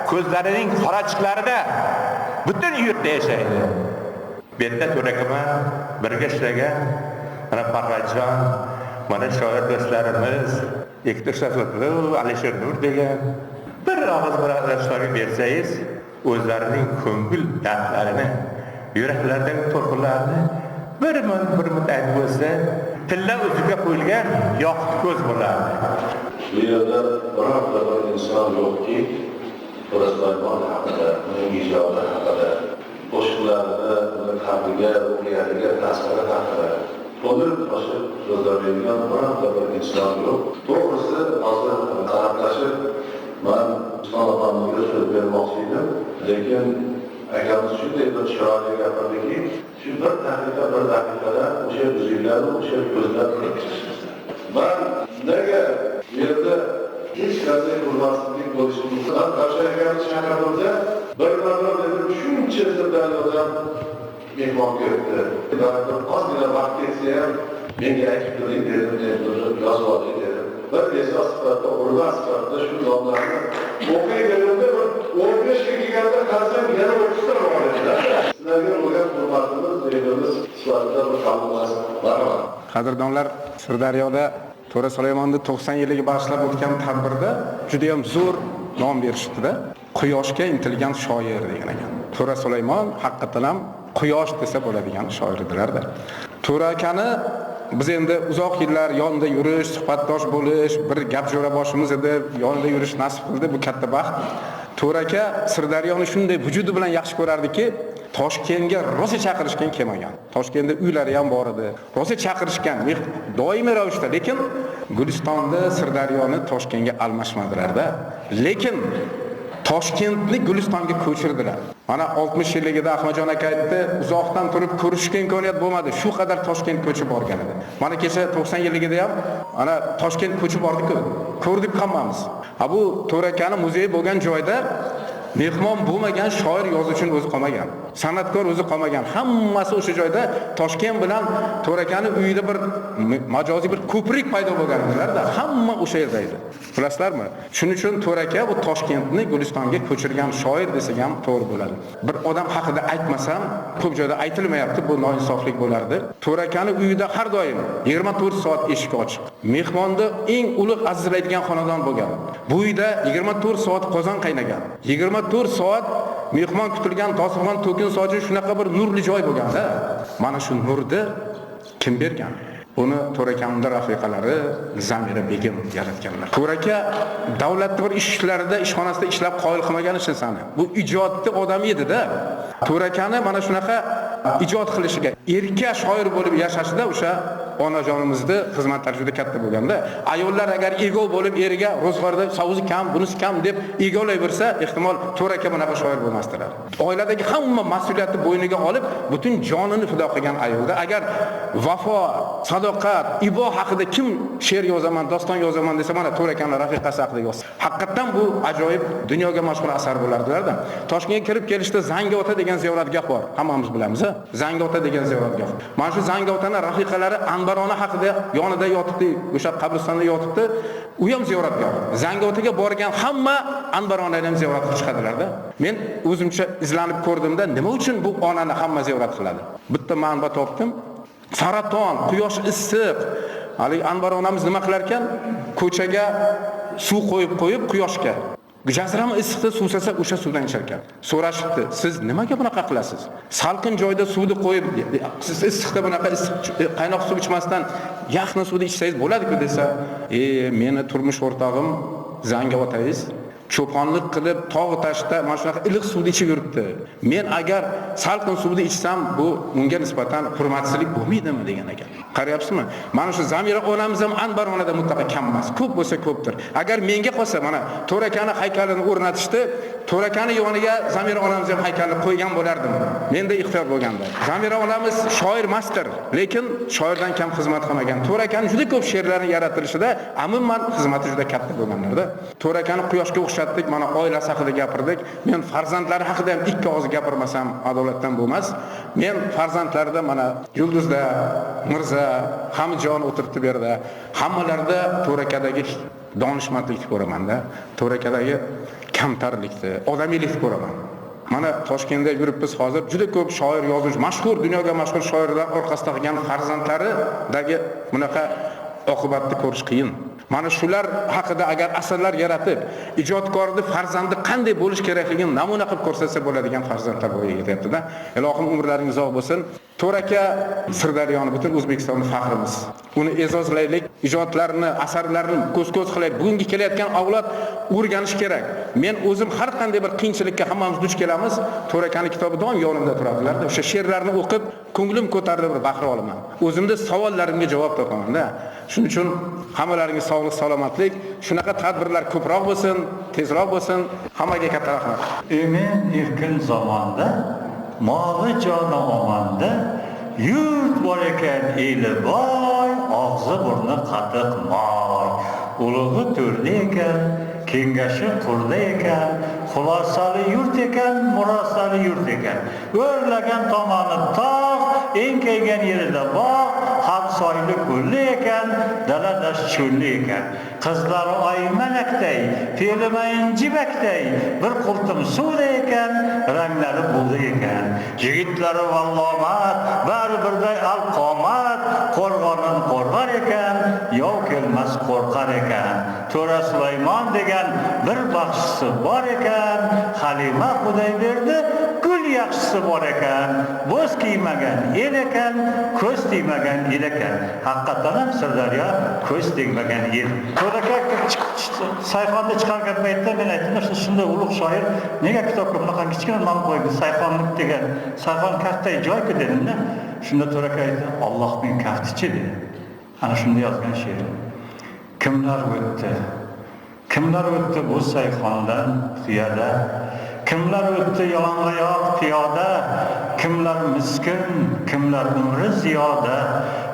Speaker 7: ko'zlarining qorachiqlarida butun yurtda yashaydi. Bu yerda To'rakaman birga ishlagan mana Parvarjon, mana shoir do'stlarimiz, Ektor Shafqatli, Alisher Nur degan bir og'iz birodarlarga bersangiz, o'zlarining ko'ngil dardlarini, yuraklardagi to'lqinlarni bir mund aytib bo'lsa, tilla o'ziga qo'yilgan yoqut ko'z bo'lardi.
Speaker 4: Bu yerda birorta bir inson yo'qki, Sulaymon haqida, uning ijodi haqida, qo'shiqlarida, uning qalbiga, ruhiyatiga ta'siri haqida to'lib toshib so'zlaydigan birorta bir inson yo'q. To'g'risi, hozir qaraplashib, man Usmon opamga so'z bermoqchi edim, lekin akamiz shunday bir chiroyli gapirdiki, shu bir daqiqada o'sha yuzinglarni, o'sha ko'zlarni qilib chiqishdi. Man nega bu yerda hech qanday hurmatsizlik bo'lishi mumkin? Ravshan akamiz chaqiruvda bir marta dedim, shuncha Sirdaryodan mehmon kelibdi. Baribir ozgina vaqt ketsa ham menga aytib turing dedim, yozib oling dedim. Bir esa sifatida, hurmat sifatida shu nomlarni o'qiydilimda bir 15 ga kelganda qarasam yana 30 ta bor edi. Sizlarga bo'lgan hurmatimiz, mehrimiz sifatida bir qabulimiz bor.
Speaker 8: Qadrdonlar, Sirdaryoda To'ra Sulaymonning 90 yiliga bag'ishlab o'tgan tadbirda juda ham zo'r nom berishdi-da. Quyoshga intilgan shoir degan ekan. To'ra Sulaymon haqiqatan ham quyosh desa bo'ladigan shoirdilar-da. To'ra akani biz endi uzoq yillar yonida yurish, suhbatdosh bo'lish, bir gap jo'ra boshimiz edi, yonida yurish nasib qildi, bu katta baxt. To'ra aka Sirdaryoni shunday vujudi bilan yaxshi ko'rardiki, Toshkentga rosa chaqirishgan kelmagan. Toshkentda uylari ham bor edi. Rosa chaqirishgan, doimiy ravishda, lekin Gulistonda Sirdaryoni Toshkentga almashmadilar-da. Lekin Toshkentni Gulistonga ko'chirdilar. Mana 60 yilligida Ahmadjon aka aytdi, uzoqdan turib ko'rishga imkoniyat bo'lmadi. Shu qadar Toshkent ko'chib borgan edi. Mana kecha 90 yilligida ham ana Toshkent ko'chib bordik-ku. Ko'rdik hammamiz. Bu To'ra akani muzeyi bo'lgan joyda mehmon bo'lmagan shoir yozuvchini o'zi qolmagan. San'atkor o'zi qolmagan. Hammasi o'sha joyda Toshkent bilan To'ra akani uyida bir majoziy bir ko'prik paydo bo'lganlar-da, hamma o'sha yerda edi. Bilasizlarmi? Shuning uchun To'ra aka bu Toshkentni Gulistonga ko'chirgan shoir desak ham to'g'ri bo'ladi. Bir odam haqida aytmasam, ko'p joyda aytilmayapti, bu noinsoflik bo'lardi. To'ra akani uyida har doim 24 soat eshik ochiq. Mehmonni eng ulug' azizlaydigan xonadon bo'lgan. Bu uyda 24 soat qozon qaynagan. 24 soat mehmon kutilgan dasturxon to'kin sochi shunaqa bir nurli joy bo'lgan-da. Mana shu nurni kim bergan? Uni To'ra akamning rafiqalari Zamira begim yaratganlar. To'ra aka davlatning bir ishlarida, ishxonasida ishlab qoyil qilmagan insonni. Bu ijodni odami edi-da. To'ra akani mana shunaqa ijod qilishiga, erkak shoir bo'lib yashashida o'sha onajonimizning xizmatlari juda katta bo'lganda, ayollar agar ego bo'lib eriga ro'zg'orda sovuzi kam, bunisi kam deb egolayversa, ehtimol To'ra aka bunaqa shoir bo'lmasdilar. Oiladagi hamma mas'uliyatni bo'yniga olib, butun jonini fido qilgan ayolda agar vafo, sadoqat, ibo haqida kim she'r yozaman, doston yozaman desa, mana To'ra akaning rafiqasi haqida yoz. Haqiqatan bu ajoyib dunyoga mashhur asar bo'lardilar-da. Toshkentga kirib kelishda Zangiota degan ziyoratgoh bor. Hammamiz bilamiz. Zangiota degan ziyoratgoh. Mana shu Zangiotaning rafiqalari Anbarona haqida yonida yotibdi, o'sha qabristonda yotibdi. U ham ziyoratgoh. Zangiotaga borgan hamma Anbaronani ham ziyorat qilib chiqadilar-da. Men o'zimcha izlanib ko'rdimda, nima uchun bu onani hamma ziyorat qiladi? Bitta manba topdim. Saraton, quyosh issiq. Hali Anbar onamiz nima qilar ekan? Ko'chaga suv qo'yib quyoshga. Jazirama issiqda suv sasa o'sha suvdan ichar ekan. So'rashibdi, siz nimaga bunaqa qilasiz? Salqin joyda suvni qo'yib, siz issiqda bunaqa qaynoq suv ichmasdan yaxna suvni ichsangiz bo'ladi-ku desa, meni turmush o'rtog'im Zangiotangiz cho'ponlik qilib tog' tashda mana shunaqa iliq suvni ichib yuribdi. Men agar salqin suvni ichsam, bu unga nisbatan hurmatsizlik bo'lmaydimi degan ekan. Qarayapsizmi? Mana shu Zamira onamiz ham Anbaronada mutlaqo kam emas. Ko'p bo'lsa ko'pdir. Agar menga qolsa, mana To'ra akani haykalini o'rnatishdi, To'ra akani yoniga Zamira onamiz ham haykalni qo'ygan bo'lardim. Menda ixtiyor bo'lganda. Zamira onamiz shoir emasdir, lekin shoirdan kam xizmat qilmagan. To'ra akani juda ko'p she'rlarni yaratilishida umuman xizmati juda katta bo'lganlarda. To'ra akani quyoshga o'xshatdik, mana oilasi haqida gapirdik. Men farzandlari haqida ham ikki og'iz gapirmasam adolatdan bo'lmas. Men farzandlarida mana Yulduzda, Mirza, Hamidjon o'tiribdi bu yerda. Hammalarda To'ra akadagi donishmandlikni ko'raman-da. To'ra akadagi kamtarlikni, odamiylikni ko'raman. Mana Toshkentda yuribmiz hozir, juda ko'p shoir, yozuvchi, mashhur, dunyoga mashhur shoirlar orqasida qilgan farzandlaridagi bunaqa oqibatni ko'rish qiyin. Mana shular haqida agar asarlar yaratib, ijodkorning farzandi qanday bo'lish kerakligini namuna qilib ko'rsatsa bo'ladigan farzandlar bo'yiga ketyapti-da. Ilohim umrlaringiz uzoq bo'lsin. To'rt aka Sirdaryoni butun O'zbekistonning faxrimiz. Uni e'zozlaylik, ijodlarini, asarlarini ko'z-ko'z qilaylik. Bugungi kelayotgan avlod o'rganish kerak. Men o'zim har qanday bir qiyinchilikka hammamiz duch kelamiz. To'rt akaning kitobi doim yonimda turadilar. O'sha she'rlarni o'qib, ko'nglim ko'tarilib bir bahra olaman. O'zimda savollarimga javob topaman-da. Shuning uchun hammalaringiz sog'lik, salomatlik, shunaqa tadbirlar ko'proq bo'lsin, tezroq bo'lsin. Hammaga katta rahmat.
Speaker 9: Emin erkin zamonda, movi joni omanda, yurt bor ekan eli boy, og'zi burni qatiq moy. Ulug'i to'rda ekan, kengashi qurda ekan, xulosali yurt ekan, murosali yurt ekan. O'rlagan tomoni tog', enkaygan yerida bog', har soyli ko'lli ekan, dalada cho'lli ekan. Qizlari oymalakday, fe'limayin jibakday, bir qultum suvda ekan, ranglari bulda ekan. Yigitlari vallomat, bari birday alqomat, qo'rg'onin qo'rg'ar ekan, yov kelmas qo'rqar ekan. To'ra Sulaymon degan bir baxshisi bor ekan, Halima Xudoyberdi gul yaxshisi bor ekan. Bo'z kiymagan el ekan, ko'z tegmagan el ekan. Haqiqatan ham Sirdaryo ko'z tegmagan el. To'raka sayxonni chiqargan paytda men aytdim, shunday ulug' shoir nega kitobga bunaqa kichkina nom qo'ydi? Sayxonlik degan, sayxon katta joy-ku dedim-da. Shunda To'raka aytdi, Allohning kaftichi dedi. Ana shunda yozgan she'r. Kimlar o'tdi? Kimlar o'tdi bu sayxondan tuyada? Kimlar o'tdi yalang'oyoq piyoda? Kimlar miskin, kimlar umri ziyoda?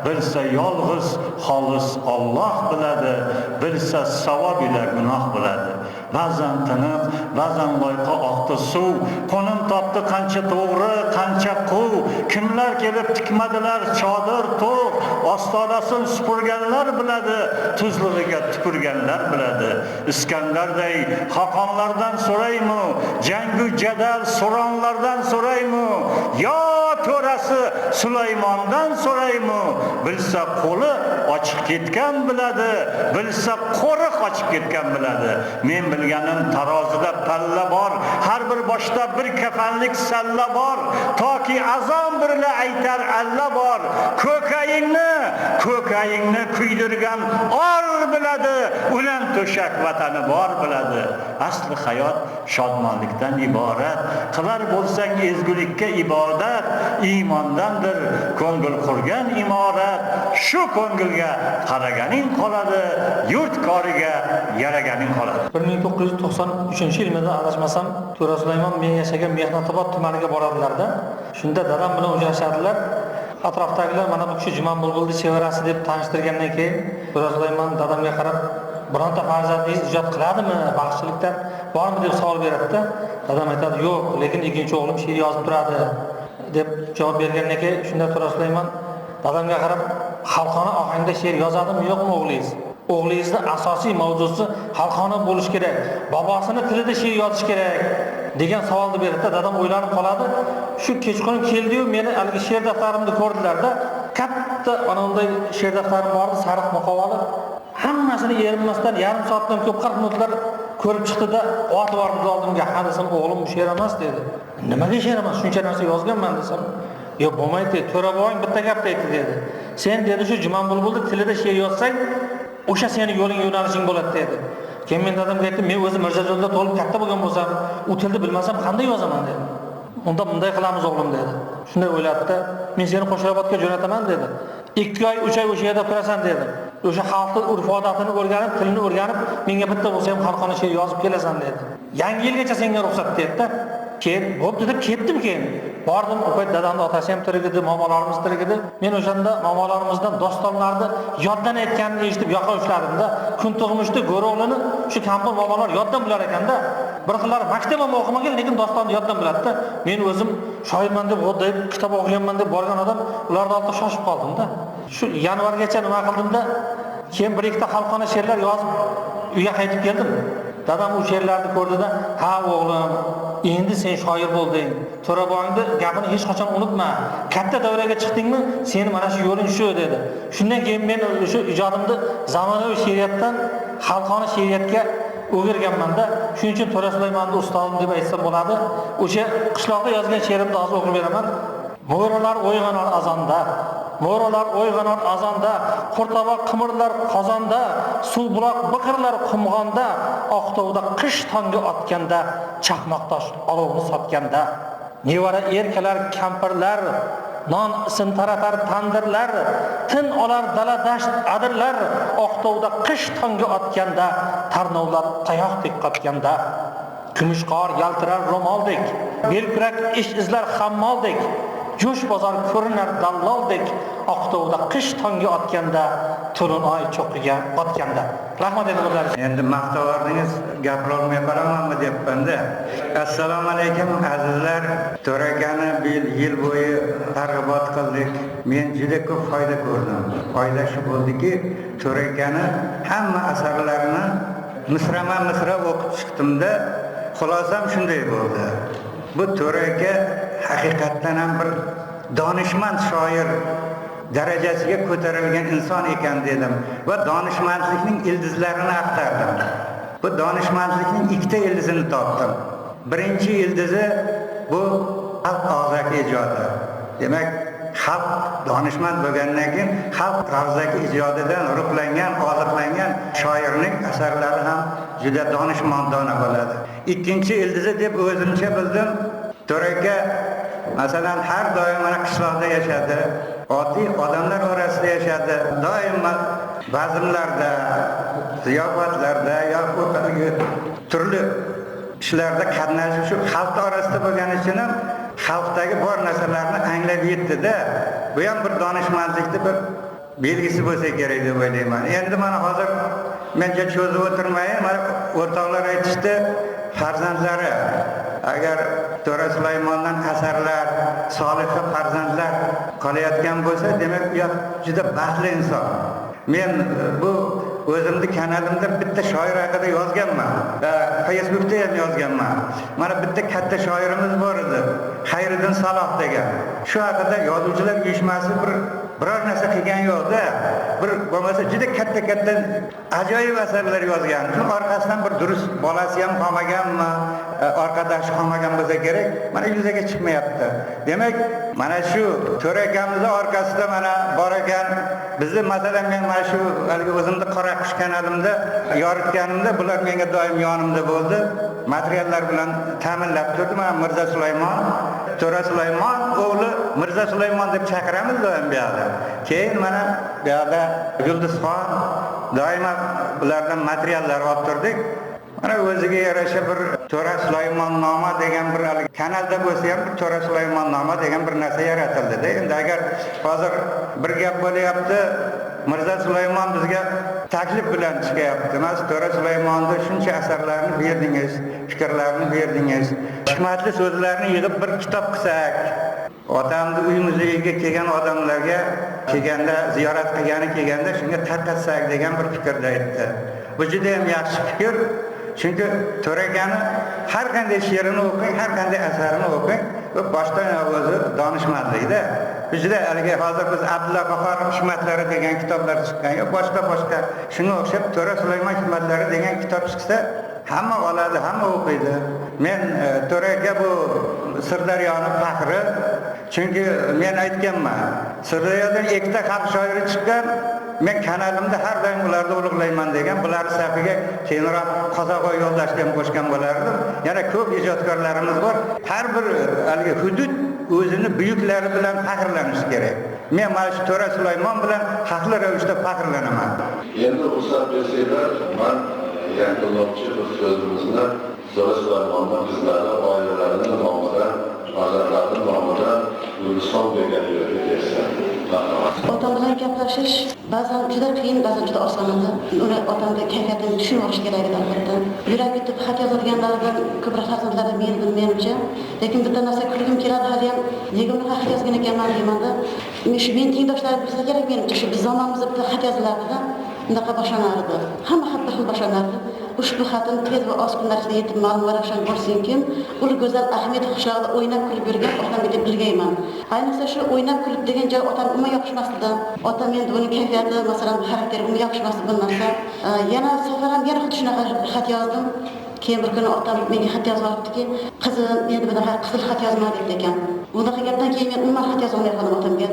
Speaker 9: Bilsa yolg'iz xolis Alloh biladi, bilsa savob ila gunoh biladi. Ba'zan tiniq, ba'zan loyqa oqdi suv, qo'nim topdi qancha to'g'ri, qancha quv. Kimlar kelib tikmadilar chodir to'q, ostonasin supurganlar biladi, tuzlig'iga tupurganlar biladi. Iskandarday xoqonlardan so'raymi, jangu jadal so'ronlardan so'raymi, yo to'rasi Sulaymondan so'raymi? Bilsa qo'li ochiq ketgan biladi, bilsa qo'riq ochib ketgan biladi. Men bilganim tarozida palla bor, har bir boshda bir kafanlik salla bor, toki azon birla aytar alla bor. Ko'kayingni kuydirgan or biladi, ulan to'shak vatani bor biladi. Asli hayot shodmonlikdan iborat. Qilar bo'lsang ezgulikka ibodat, iymondandir ko'ngil qurgan imorat. Shu ko'ngilga qaraganing qoladi, yurt koriga yaraganing qoladi.
Speaker 10: 1993-yilda adashmasam, To'ra Sulaymon men yashagan Mehnatobod tumaniga boradilar-da. Shunda dadam bilan uchrashadilar. Atrofdagilar mana bu kishi Juman Bulbulni chevarasi deb tanishtirgandan keyin To'ra Sulaymon dadamga qarab, bironta farzandingiz ijod qiladimi, baxshilikdan bormi deb savol beradi-da. Dadam aytadi, yo'q, lekin ikkinchi o'g'lim she'r yozib turadi deb javob bergandan keyin shunda To'ra Sulaymon dadamga qarab, xalqona ohangda she'r yozadimi, yo'qmi o'g'lingiz? O'g'lingizning asosiy mavzusi xalqona bo'lish kerak, bobosini tilida she'r yozish kerak degan savolni berdi. Dadam o'ylanib qoladi. Shu kechqurun keldi-yu, meni algi she'r daftarimni ko'rdilar-da. Katta ana unday she'r daftarim bordi, sariq muqovali. Hammasini erinmasdan yarim soatdan ko'p 40 minutlar ko'rib chiqdi-da, otib bordi oldimga. "Ha desam, o'g'lim bu she'r emas" dedi. "Nimaga she'r emas? Shuncha narsa yozganman" desam. "Yo'q, bo'lmaydi, To'ra boboing bitta gapni aytdi" dedi. "Sen dedi shu Juman Bulbulni tilida she'r yozsang, o'sha seni yo'ling yo'nalishing bo'ladi" dedi. Keyin men dadamga aytdim, "Men o'zim Mirzajo'lda to'lib katta bo'lgan bo'lsam, u tilni bilmasam qanday yozaman" dedi. "Unda bunday qilamiz o'g'lim" dedi. Shunday o'ylabdi, "Men seni Qo'shrabotga jo'nataman" dedi. 2 oy, 3 oy o'sha yerda turasan dedi. O'sha xalqning urf-odatini o'rganib, tilini o'rganib, menga bitta bo'lsa ham xalqona she'r yozib kelasan dedi. Yangi yilgacha senga ruxsat dedi-da. Keyin bo'pti deb ketdim keyin. Bordim, o payt dadamning otasi ham tirik edi, momolarimiz tirik edi. Men o'shanda momolarimizdan dostonlarni yoddan aytganini eshitib yoqa ushladim-da. Kun tug'mishdi Go'ro'g'lini shu kampir momolar yoddan bilar ekan-da. Bir xillar maktab ham o'qimagan, lekin dostonni yoddan biladi-da. Men o'zim shoirman deb g'o'ddayib kitob o'qiyapman deb borgan odam ularning oldida shoshib qoldim-da. Shu yanvargacha nima qildim-da, keyin bir ikkita xalqona she'rlar yozib uyga qaytib keldim. dadam o'sha yerlarni ko'rdida, "Ha o'g'lim, endi sen shoir bo'lding. To'raboyingni gapini hech qachon unutma. Katta davraga chiqdingmi, seni mana shu yo'ling shu" dedi. Shundan keyin men o'sha ijodimni zamonaviy she'riyatdan xalqona she'riyatga o'girganman-da. Shuning uchun To'ra Sulaymonni ustodim deb aytsam bo'ladi. O'sha qishloqda yozgan she'rimni hozir o'qib beraman. Mo'ralar o'yg'anar azonda, mo'ralar o'yg'anar azonda, qurtovoq qimirlar qozonda, suv buloq biqirlar qumg'onda, oqtovda qish tongi otganda, chaqmoqtosh olovni sotganda, nevara erkalar kampirlar, non isin taratar tandirlar, tin olar dala dasht adirlar, oqtovda qish tongi otganda, tarnovlar tayoqdek qotganda, kumush qor yaltirar ro'moldek, belkurak ish izlar hammoldek, jo'sh bozor ko'rinar dalloldek, oqtovda qish tongi otganda, to'lin oy cho'qqiga botganda. Rahmat e'tiborlaringiz.
Speaker 11: Endi maqtovardingiz gapirolmay qolamanmi debman-da. Assalomu alaykum azizlar. To'ra akani yil bo'yi targ'ibot qildik. Men juda ko'p foyda ko'rdim. Foyda shu bo'ldiki, To'ra akani hamma asarlarini misra o'qib chiqdimda, xulosam shunday bo'ldi. Bu To'ra aka haqiqatdan ham bir donishmand shoir darajasiga ko'tarilgan inson ekan dedim va donishmandlikning ildizlarini axtardim. Bu donishmandlikning ikkita ildizini topdim. Birinchi ildizi bu xalq og'zaki ijodi. Demak, xalq donishmand bo'lgandan keyin xalq og'zaki ijodidan ruhlangan, oziqlangan shoirning asarlari ham juda donishmandona bo'ladi. Ikkinchi ildizi deb o'zimcha bildim, To'ra aka masalan har doim mana qishloqda yashadi, oddiy odamlar orasida yashadi, doim bazmlarda, ziyofatlarda yoki turli ishlarda qatnashib shu xalq orasida bo'lgani uchun ham xalqdagi bor narsalarni anglab yetdi-da. Bu ham bir donishmandlikning bir belgisi bo'lsa kerak deb o'ylayman. Endi mana hozir menga cho'zib o'tirmayin, mana o'rtoqlar aytishdi, farzandlari agar To'ra Sulaymondan asarlar, soliha farzandlar qolayotgan bo'lsa, demak u juda baxtli inson. Men bu o'zimning kanalimda bitta shoir haqida yozganman. Facebookda ham yozganman. Mana bitta katta shoirimiz bor edi, Xayriddin Saloh degan. Shu haqida yozuvchilar uyushmasi biror narsa qilgan yo'q-da. Bir bo'lmasa juda katta ajoyib asarlar yozgan. Shu orqasidan bir durust bolasi ham qolmaganmi, orqadash qolmagan bo'lsa kerak, mana yuzaga chiqmayapti. Demak, mana shu To'ra akamizning orqasida mana bor ekan. Bizni masalan men mana shu o'zimning qora qush kanalimda yoritganimda bular menga doim yonimda bo'ldi. Materiallar bilan ta'minlab turdim. Mana Mirza Sulaymon, To'ra Sulaymon o'g'li Mirza Sulaymon deb chaqiramiz doim bu yerda. Keyin mana bu yerda Yulduzxon doim bulardan materiallar olib turdik. Mana o'ziga yarasha bir To'ra Sulaymon noma degan bir kanalda bo'lsa ham To'ra Sulaymon noma degan bir narsa yaratildi-da. Endi agar hozir bir gap bo'lyapti, Mirza Sulaymon bizga taklif bilan chiqyapti. Mas To'ra Sulaymonning shuncha asarlarini berdingiz, fikrlarini berdingiz. Hikmatli so'zlarni yig'ib bir kitob qilsak, otamni uy muzeyiga kelgan odamlarga kelganda, ziyorat kelganda shunga tarqatsak degan bir fikrda aytdi. Bu juda ham yaxshi fikr. Chunki To'ra akani har qanday she'rini o'qing, har qanday asarini o'qing, u boshdan o'zi donishmandlikda. Bizda hozir biz Abdulla Qahhor hikmatlari degan kitoblar chiqqan, boshqa shunga o'xshab To'ra Sulaymon hikmatlari degan kitob chiqsa, hamma oladi, hamma o'qiydi. Men To'ra aka bu Sirdaryoning faxri. Chunki men aytganman, Sirdaryodan ikkita xalq shoiri chiqqan. Men kanalimda har doim ularni ulug'layman degan, bular safiga keyinroq Qozoqo yo'ldoshdan qo'shgan bo'lardim. Yana ko'p ijodkorlarimiz bor. Har bir hudud o'zini buyuklari bilan faxrlanishi kerak. Men mana shu To'ra Sulaymon bilan haqli ravishda faxrlanaman.
Speaker 4: Endi ruxsat bersanglar, men yakunlovchi bir so'zimizni To'ra Sulaymonning qizlari, oilalarining nomidan, farzandlarining nomidan Yulduzxon degan yerga bersam.
Speaker 12: Otam bilan gaplashish ba'zan juda qiyin, ba'zan juda oson edi. Uni otamning kayfiyatini tushunib olish kerak edi albatta. Yurak bitib xat yozadiganlardan ko'proq farzandlarda men menimcha, lekin bitta narsa kulgim keladi, hali ham nega uni xat yozgan ekanman deymanda. Men tengdoshlarim bilsa kerak, menimcha shu biz zamonimizda bitta xat yozilardi-da, unaqa boshlanardi. Hamma xatda xil boshlanardi. ushbu xatni tez va oz kunlar ichida yetib ma'lum va ravshan bo'lsinkim, ul go'zal Ahmedov qishlog'ida o'ynab kulib yurgan otamga deb bilgayman. Ayniqsa shu o'ynab kulib degan joy otam umuman yoqishmasdi. Otam endi uning kayfiyati, masalan, xarakteri umuman yoqishmasdi bu narsa. Yana safar ham yana xuddi shunaqa xat yozdim. Keyin bir kuni otam menga xat yozib olibdiki, qizim, endi bunaqa qizil xat yozma dedi ekan. Bunaqa gapdan keyin men umuman xat yoza olmayapman otamga.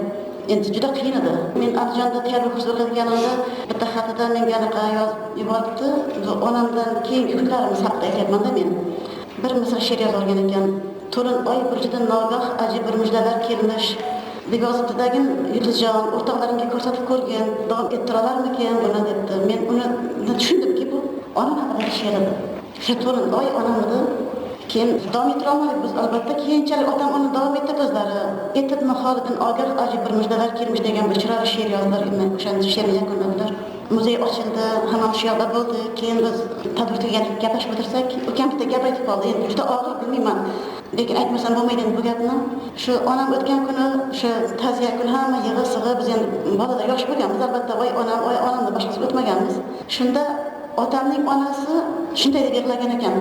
Speaker 12: Endi juda qiyin edi. Men Andijonda tayyorlik kursida o'qiganimda bitta xatida menga anaqa yozib yuboribdi. Onamdan keyingi kunlarimiz haqida aytyapman-da men. Bir misra she'r yozib olgan ekan. To'lin oy burchidan nogoh ajib bir mujdalar kelmish. deb yozibdidagi Yulduzjon o'rtoqlarimga ko'rsatib ko'rgin, davom ettiralarmikin buni debdi. Men uni tushundimki bu onam haqidagi she'r edi. Shu to'lin oy onam edi. Keyin davom ettirolmadik biz albatta. Keyinchalik otam uni davom ettirib o'zlari etibmi Xolidin ogar ajib bir mujdalar kelmish degan bir chiroyli she'r yozdilar. O'shani she'rni yakunladilar. Muzey ochildi, hamma shu yoqda bo'ldi. Keyin biz tadbir tugagan gaplashib o'tirsak, ukam bitta gap aytib qoldi. Endi juda og'ir bilmayman. Lekin aytmasam bo'lmaydi bu gapni. Shu onam o'tgan kuni, shu ta'ziya kuni hamma yig'i-sig'i biz endi bolalar yosh bo'lganmiz albatta. Voy onamni boshqasi o'tmaganmiz. Shunda otamning onasi shunday deb yig'lagan ekan.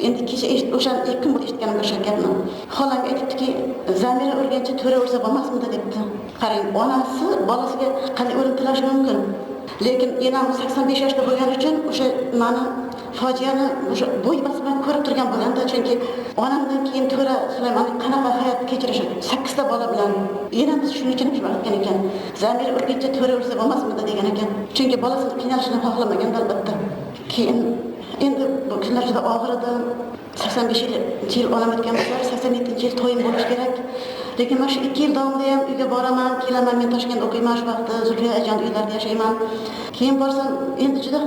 Speaker 12: Endi kecha o'sha 2 kun bo'lib eshitganim o'sha gapni. Xolamga aytibdiki, Zamira o'lgancha to'ra o'lsa bo'lmasmidi debdi. Qarang, onasi bolasiga qanday o'lim tilashi mumkin. Lekin enam 85 yoshda bo'lgani uchun o'sha meni fojiani o'sha bo'y bosib ko'rib turgan bo'lganda, chunki onamdan keyin to'ra Sulaymon qanaqa hayot kechirishi 8 ta bola bilan enam shuning uchun aytgan ekan. Zamira o'lgancha to'ra o'lsa bo'lmasmidi degan ekan. Chunki bolasini qiynalishini xohlamagan albatta. Keyin endi bu kunlar juda og'ir edi. 85 yil onam o'tgan bo'lsa, 87-yil to'yim bo'lishi kerak. Lekin mana shu 2 yil davomida ham uyga boraman, kelaman. Men Toshkentda o'qiyman, shu vaqtda Zulfiya ajon uylarida yashayman. Keyin borsam endi juda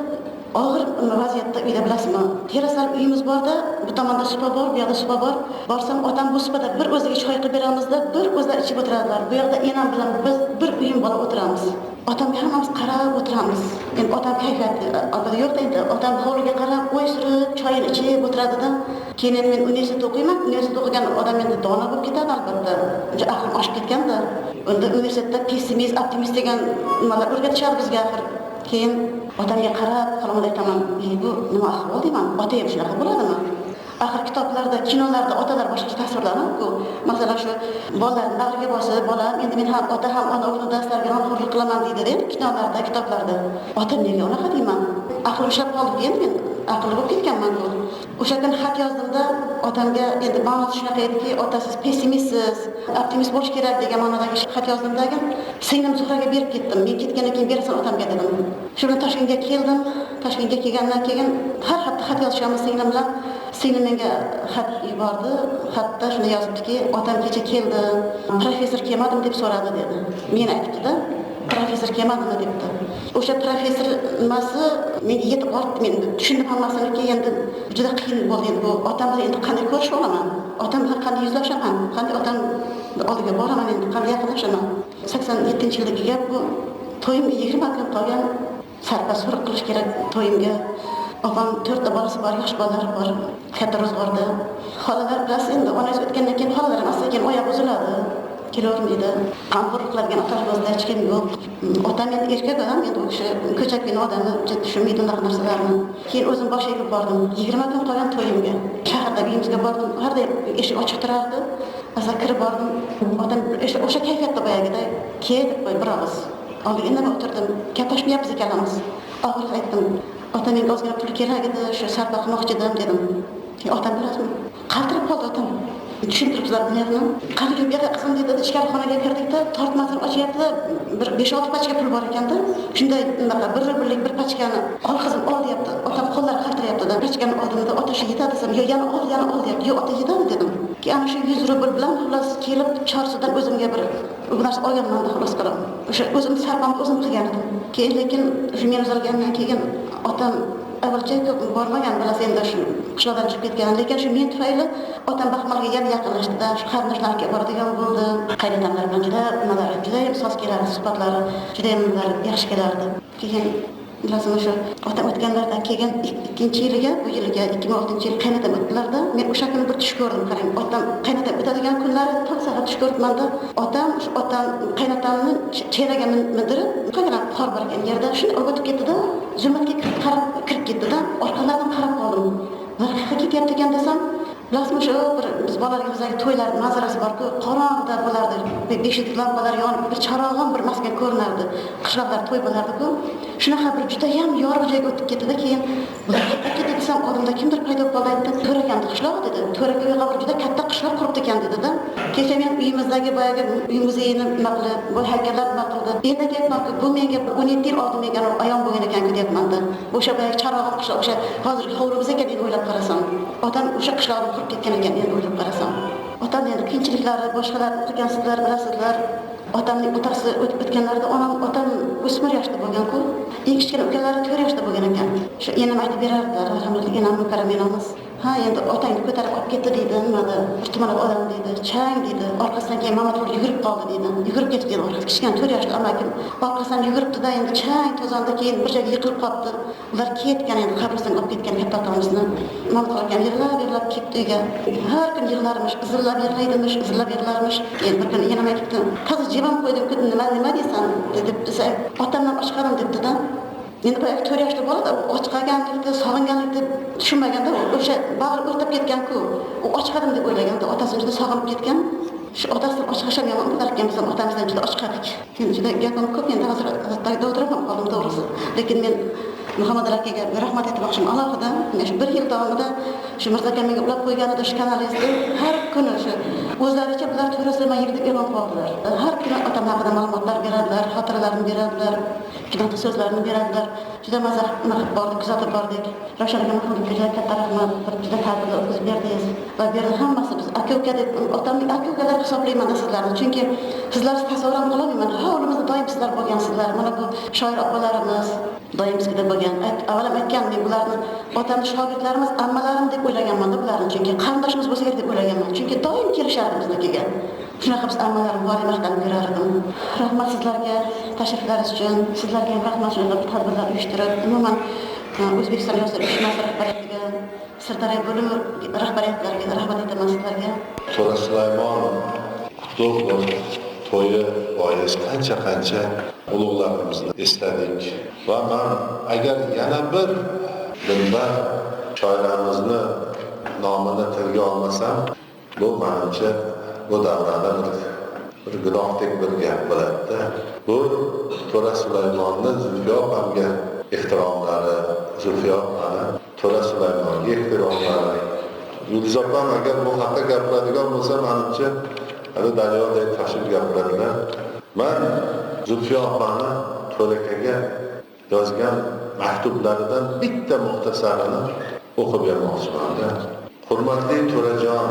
Speaker 12: og'ir vaziyatda uyda bilasizmi? Terasali uyimiz borda, bu tomonda supa bor, bu yoqda supa bor. Borsam otam bu supada bir o'ziga choy qilib beramizda, bir o'zlari ichib o'tiradilar. Bu yoqda enam bilan biz bir uyim bola o'tiramiz. Otamga hammamiz qarab o'tiramiz. Endi otam kayfiyati albatta yo'q endi. Otam hovliga qarab, o'y surib, choyini ichib o'tiradi-da. Keyin men universitetda o'qiyman. Universitetda o'qigan odam endi dono bo'lib ketadi albatta. Juda aqlim oshib ketganda. Unda universitetda pessimist, optimist degan nimalar o'rgatishadi bizga axir. Keyin otamga qarab, qaramda aytaman, bu nima ahvol deyman, ota ham shunaqa bo'ladimi? Axir kitoblarda, kinolarda otalar boshqa tasvirlanadi-ku. Masalan, shu bolalarni bag'riga bosib, bolam, endi men ham ota ham ona o'g'li darslarga g'amxo'rlik qilaman deydi, kinolarda, kitoblarda. Otam nega unaqa deyman? Aqlim ushlab qoldi endi men. Aqlli bo'lib ketganman-ku. O'sha kuni xat yozdimda otamga endi ma'nosi shunaqa ediki, otasiz pessimistsiz, optimist bo'lish kerak degan ma'nodagi xat yozdimdagi singlim Zuhraga berib ketdim. Men ketgandan keyin berasan otamga dedim. Shu bilan Toshkentga keldim. Toshkentga kelgandan keyin har hafta xat yozishamiz singlim bilan. Singlim menga xat yubordi. Xatda shuni yozibdiki, otam kecha keldi, professor kelmadimi deb so'radi dedi. Men aytibdi-da, professor kelmadimi debdi. O'sha professor nimasi menga yetib ortdi, men tushundim hammasini. Keyin juda qiyin bo'ldi endi bu otam bilan endi qanday ko'rishib olaman, otam bilan qanday yuzlashaman, qanday otam oldiga boraman, endi qanday yaqinlashaman. 87-yildagi gap bu. To'yimga 20 kun qolgan, sarpa surq qilish kerak to'yimga. Opam 4 ta bolasi bor, yosh bolalari bor, katta ro'zg'orda. Xolalar bilasiz endi onasi o'tgandan keyin xolalar emas, keyin oyoq uziladi. Kelavermaydi. Qamxo'rlik qiladigan otalarimizda hech kim yo'q. Otam endi erkak odam, endi u kishi ko'chakbino odamni tushunmaydi unaqa narsalarni. Keyin o'zim bosh egib bordim. 20 kun qolgan to'yimga. Shahardagi uyimizga bordim. Har doim eshik ochiq turardi. Asa kirib bordim. Otam o'sha kayfiyatda boyagida kel deb bir og'iz. Oldiga indamay o'tirdim. Gaplashmayapmiz ekanmiz. Og'ir aytdim. Otam menga ozgina pul kerak edi, shu sarpa qilmoqchi edim dedim. Keyin otam bilasizmi? Qaltirib qoldi otam. Tushuntiribsizlar bularni. Qani bu yoqqa qizim dedi, ichkari xonaga kirdikda, tortmasini ochyapti. Bir 5-6 pachka pul bor ekanda. Shunday unaqa birlik bir pachkani ol qizim ol deyapti. Otam qo'llari qaltiryapti-da. Pachkani oldimda ota shu yetadi desam, "Yo'q, yana ol" deyapti. "Yo'q, ota yetadi" dedim. Keyin ana shu 100 rubl bilan xullas kelib Chorsudan o'zimga bir narsa olganman xullas qilib. O'sha o'zim sarpamni o'zim qilgan edim. Keyin lekin shu men uzalgandan keyin otam avvalcha ko'p bormagan, bilasiz endi shu qishloqdan chiqib ketgan, lekin shu men tufayli otam Baxmalga yana yaqinlashdi-da, shu qarindoshlarga boradigan bo'ldi. Qaynotamlar bilan juda ham soz kelardi, suhbatlari juda ham yaxshi kelardi. Keyin bilasizmi shu otam o'tganlardan keyin 2-yiliga, bu yiliga 2006-yil qaynotam o'tdilarda, men o'sha kuni bir tush ko'rdim. Qarang, otam qaynotam o'tadigan kunlari tong sahat tush ko'ribman-da. Otam qaynotamni cheraga mindirib, qolgan qor bor ekan yerda, shuni o'tib ketdi-da, zulmatga kirib ketdi-da, orqalaridan qarab ketyapti ekan desam, bilasizmi, shu bir biz bolaligimizdagi to'ylar manzarasi bor-ku, qorong'ida bo'lardi. Beshik lampalar yonib, bir charog'on bir maskan ko'rinardi. Qishloqlar to'y bo'lardi-ku. Shunaqa bir juda ham yorug' joyga o'tib ketdi-da, keyin bular ketdi desam, odamda kimdir paydo bo'ldi, aytdi, To'rakamni qishlog'i dedi. To'rakaga juda katta qishloq quribdi ekan dedi-da. Kecha men uyimizdagi boyagi uy muzeyini nima qilib, bu haykallar nima qildi. Endi aytmanki, bu menga 17 yil oldin menga ayon bo'lgan ekan-ku deyapman-da. O'sha boyagi charog'on qishloq, o'sha hozirgi hovlimiz ekan deb o'ylab qarasam, odam o'sha qishloqni qurib ketgan ekan endi o'ylab qarasam. Otam endi qiyinchiliklari, boshqalar o'qigansizlar, bilasizlar. Otamning otasi o'tganlarida otam o'smir yoshda bo'lgan-ku. Eng kichkina ukalari 4 yoshda bo'lgan ekan. Shu enam aytib berardilar, rahmatli enam mukarraminamiz. Ha, endi otangni ko'tarib olib ketdi deydi, nimada, bir tumanli odam deydi, chang deydi. Orqasidan keyin Mamatxo'ja yugurib qoldi deydi. Yugurib ketdi deydi, orqasiga kichkina 4 yoshli amakim. Orqasidan yuguribdi-da, endi chang to'zonda keyin bir joyga yiqilib qoldi. Ular ketgan endi qabristonga olib ketgan katta otamizni. Mamatxo'ja yig'lab ketdi uyga. Har kun yig'larmish, izillab yig'laydimish, izillab yig'larmish. Endi bir kuni enam aytibdi, "Qiz jibam qo'ydim, nima deysan?" deb desa, "Otamdan ochqadim" debdi-da. Endi bu 4 yoshli bola ochqaganlikni, sog'inganlikni tushunmaganda o'sha bag'ri o'rtab ketgan-ku. U ochqadim deb o'ylaganda otasini juda sog'inib ketgan. Shu otasidan ochqasham yomon bo'larkan, biz otamizdan juda ochqadik. Endi juda gapim ko'p, endi hozir dovdirab ham qoldim to'g'risi. Lekin men Muhammad akaga rahmat aytmoqchiman alohida. Shu 1 yil davomida shu Mirzo aka menga ulab qo'yganida shu kanalingizni har kuni shu o'zlaricha bular to'g'risida yig'ib e'lon qildilar. Har kuni otam haqida ma'lumotlar beradilar, xotiralarini beradilar, kinoda so'zlarini beradilar. Juda maza qilib bordik, kuzatib bordik. Ravshan aka Muhammadga juda katta rahmat, juda tadbirlar o'tkazib berdingiz. Va bu yerda hammasi biz aka-uka deb otamning aka-ukalar hisoblayman sizlarni. Chunki sizlar tasavvur ham qilolmayman. Hovlimizda doim sizlar bo'lgansizlar. Mana bu shoir opalarimiz doim bizga bo'lgan. Avval aytgan men bularni otamning shogirdlarimiz, ammalarim deb o'ylaganman-da bularni. Chunki qarindoshimiz bo'lsa kerak deb o'ylaganman. Chunki doim kelishardi biznikiga. Shunaqa biz ammalarim bor maqtanib yurardim. Rahmat sizlarga tashriflaringiz uchun. Sizlarga ham rahmat shunaqa tadbirlar uyushtirib, umuman O'zbekiston yoshlar uyushmasi rahbariyatiga, Sirdaryo bo'limi rahbariyatlariga rahmat aytaman sizlarga.
Speaker 4: To'ra Sulaymon qutlug' to'yi bois qancha ulug'larimizni esladik. Va men agar yana bir dilbar shoirlarimizni nomini tilga olmasam, bu menimcha bu davrada bir gunohdek bir gap bo'ladi. Bu To'ra Sulaymonni Zulfiyo opamga ehtiromlari, Zulfiyo opani To'ra Sulaymonga ehtiromlari. Yulduz opam agar bu haqda gapiradigan bo'lsa, menimcha hali daryodek tashib gapiradilar. Men Zulfiyo opani To'rakaga yozgan maktublaridan bitta muxtasarini o'qib bermoqchiman. Hurmatli To'rajon,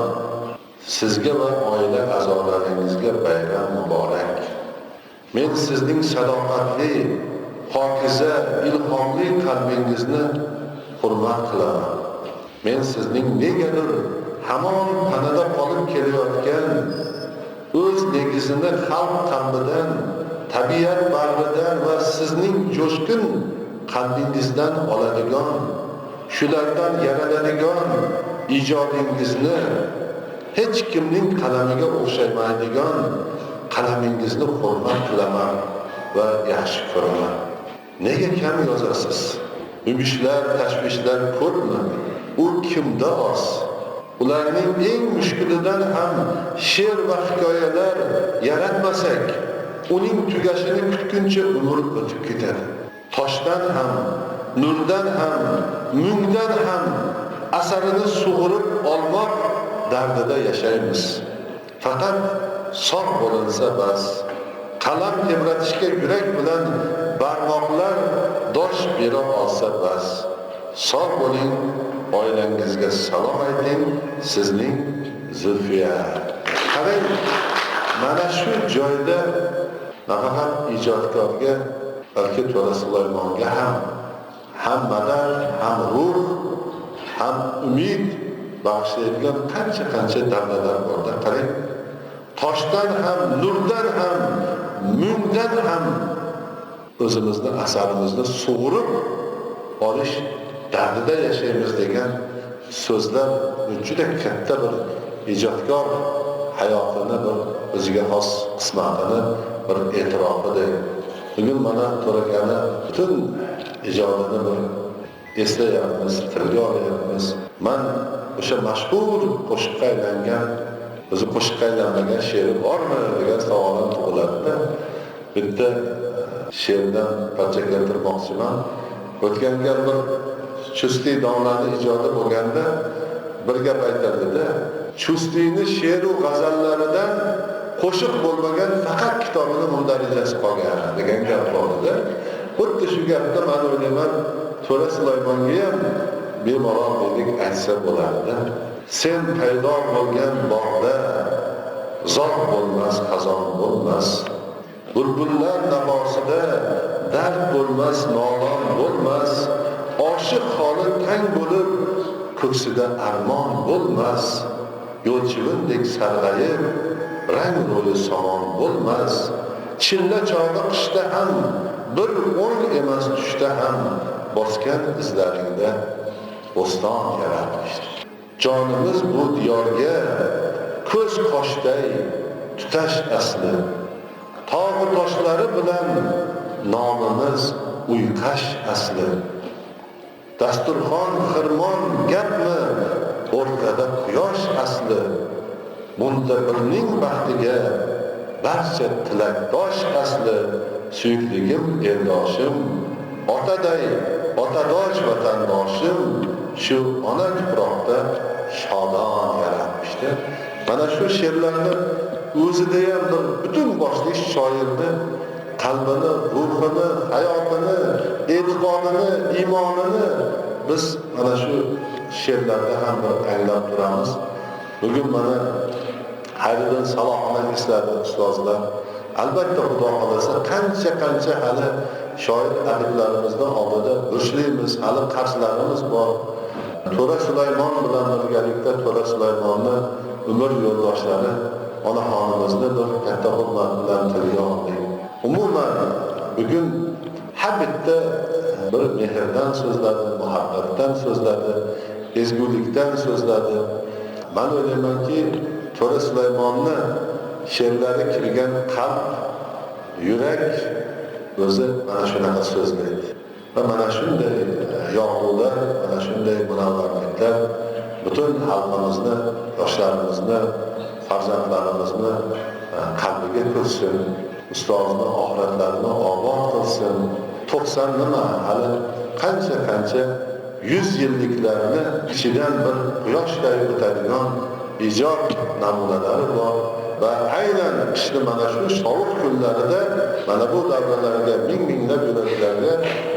Speaker 4: sizga va oila a'zolaringizga bayram muborak. Men sizning sadoqatli, pokiza, ilhomli qalbingizni hurmat qilaman. Men sizning negadir hamon tanada qolib kelayotgan o'z negizini xalq qalbidan, tabiat bag'ridan va sizning jo'shqin qalbingizdan oladigan, shulardan yaraladigan ijodingizni hech kimning qalamiga o'xshamaydigan qalamingizni hurmat qilaman va yaxshi ko'raman. Nega kam yozasiz? Umishlar, tashvishlar ko'pmi? U kimda oz? Ularning eng mushkulidan ham she'r va hikoyalar yaratmasak, uning tugashini kutguncha umr o'tib ketadi. Toshdan ham, nurdan ham, mungdan ham asarini sug'urib olmoq dardida yashaymiz. Faqat sog' bo'linsa bas. Qalam tebratishga yurak bilan barmoqlar dosh bera olsa bas. Sog' bo'ling, oilangizga salom ayting, sizning Zulfiya. Qarang, mana shu joyda nafaqat ijodkorga, balki To'ra Sulaymonga ham madad, ham ruh, ham umid bag'ishlaydigan qancha damlalar borda. Qarang, toshdan ham, nurdan ham, mungdan ham o'zimizni asarimizni sug'urib olish dardida yashaymiz degan so'zlar juda katta bir ijodkor hayotini bir o'ziga xos qismatini bir e'tirofidir. Bugun mana To'rakani butun ijodini bir eslayapmiz, tilga olyapmiz. Men o'sha mashhur qo'shiqqa aylangan, o'zi qo'shiqqa aylanmagan she'ri bormi degan savolim tug'iladida, bitta she'rdan parcha keltirmoqchiman. O'tgan gal bir Chusti domlani ijodi bo'lganda bir gap aytadida, Chustini she'ru g'azallaridan qo'shiq bo'lmagan faqat kitobini mundarijasi qolgan degan gap bor edi. Xuddi shu gapda men o'ylayman, To'ra Sulaymonga ham bemalol dedik aytsa bo'lardi. Sen paydo bo'lgan bog'da zot bo'lmas, xazon bo'lmas. Bulbullar navosida dard bo'lmas, nolon bo'lmas. Oshiq holi tang bo'lib, ko'ksida armon bo'lmas. Yo'lchivindek sarg'ayib, rang ro'yi somon bo'lmas. Chilla chog'i qishda ham, bir o'ng emas tushda ham bosgan izlaringda bo'ston yaratmish. Jonimiz bu diyorga ko'z qoshday tutash asli. Tog' toshlari bilan nomimiz uyqash asli. Dasturxon xirmon gapmi, o'rtada quyosh asli. Bunda birning baxtiga barcha tilakdosh asli. Suyukligim eldoshim, otaday otadosh vatandoshim, shu ona tuproqda shodon yaratmishdi. Mana shu she'rlarni o'zida ham bir butun boshli shoirni qalbini, ruhini, hayotini, e'tiqodini, iymonini biz mana shu she'rlarda ham bir anglab turamiz. Bugun mana Hayriddin Salohni esladi ustozlar. Albatta Xudo xolasa qancha hali shoir adiblarimizdan oldida burchligimiz, hali qarzlarimiz bor. To'ra Sulaymon bilan birgalikda To'ra Sulaymonni umr yo'ldoshlari onaxonimizni bir katta hurmat bilan tilga oldik. Umuman bugun har bitta bir mehrdan so'zladi, muhabbatdan so'zladi, ezgulikdan so'zladi. Men o'ylaymanki, To'ra Sulaymonni she'rlari kirgan qalb, yurak o'zi mana shunaqa so'zlaydi. Va mana shunday yog'dular, mana shunday munavvarliklar butun xalqimizni, yoshlarimizni, farzandlarimizni qalbiga ko'rsin, ustozni oxiratlarini obod qilsin. 90 nima, hali qancha 100 yilliklarni ichidan bir quyoshday o'tadigan ijod namunalari bor. Va aynan qishni mana shu sovuq kunlarida mana bu davralarga minglab yo'laklarga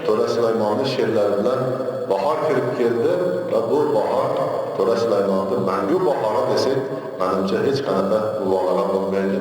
Speaker 4: To'ra Sulaymonning she'rlari bilan bahor kirib keldi va bu bahor To'ra Sulaymonning mangu bahori desak, menimcha hech qanaqa mubolag'a bo'lmaydi.